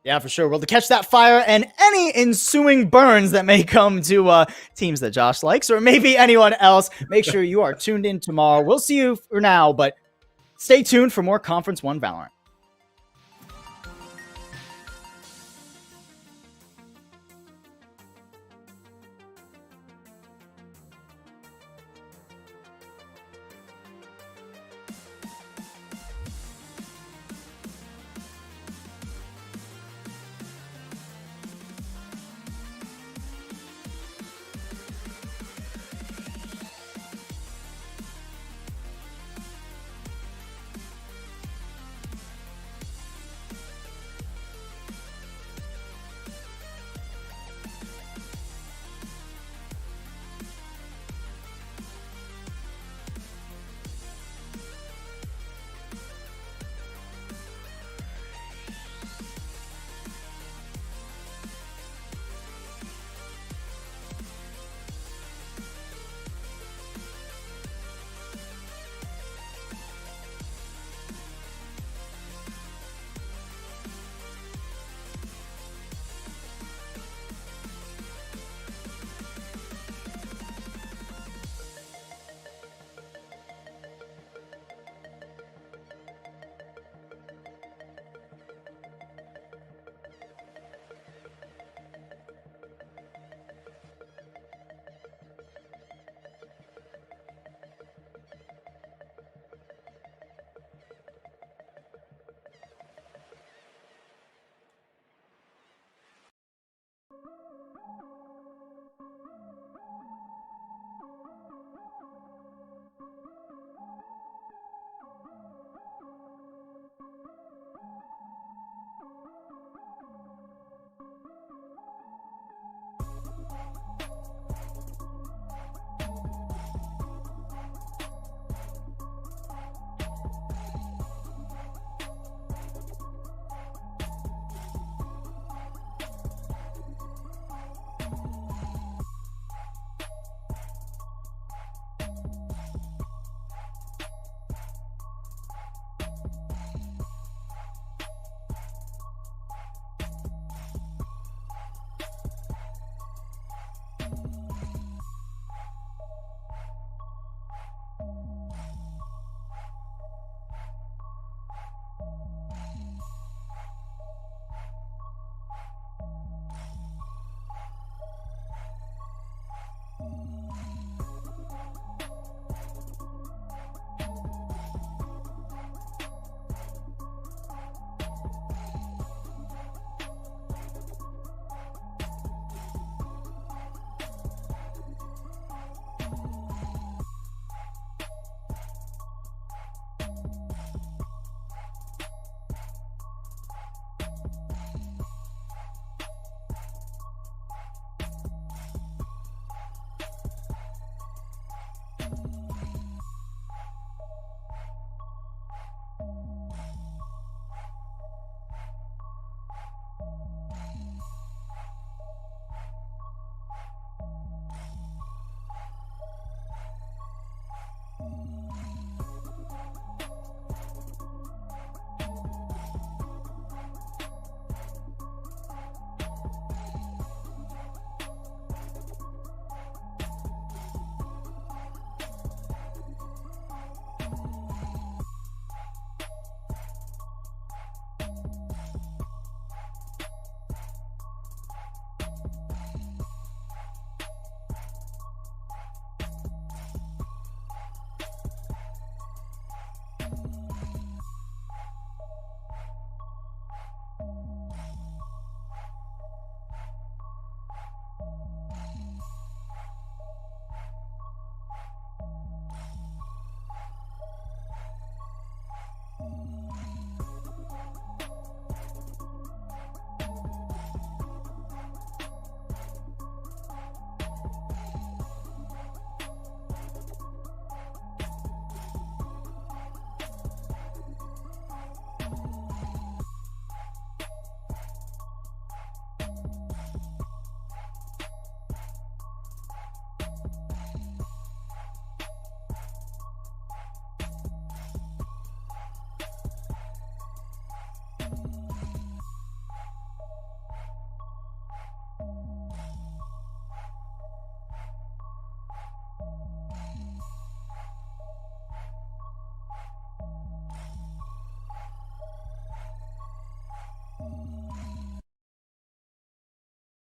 Yeah, for sure. Well, to catch that fire and any ensuing burns that may come to teams that Josh likes, or maybe anyone else, make sure you are tuned in tomorrow. We'll see you for now, but stay tuned for more Conference 1 Valorant.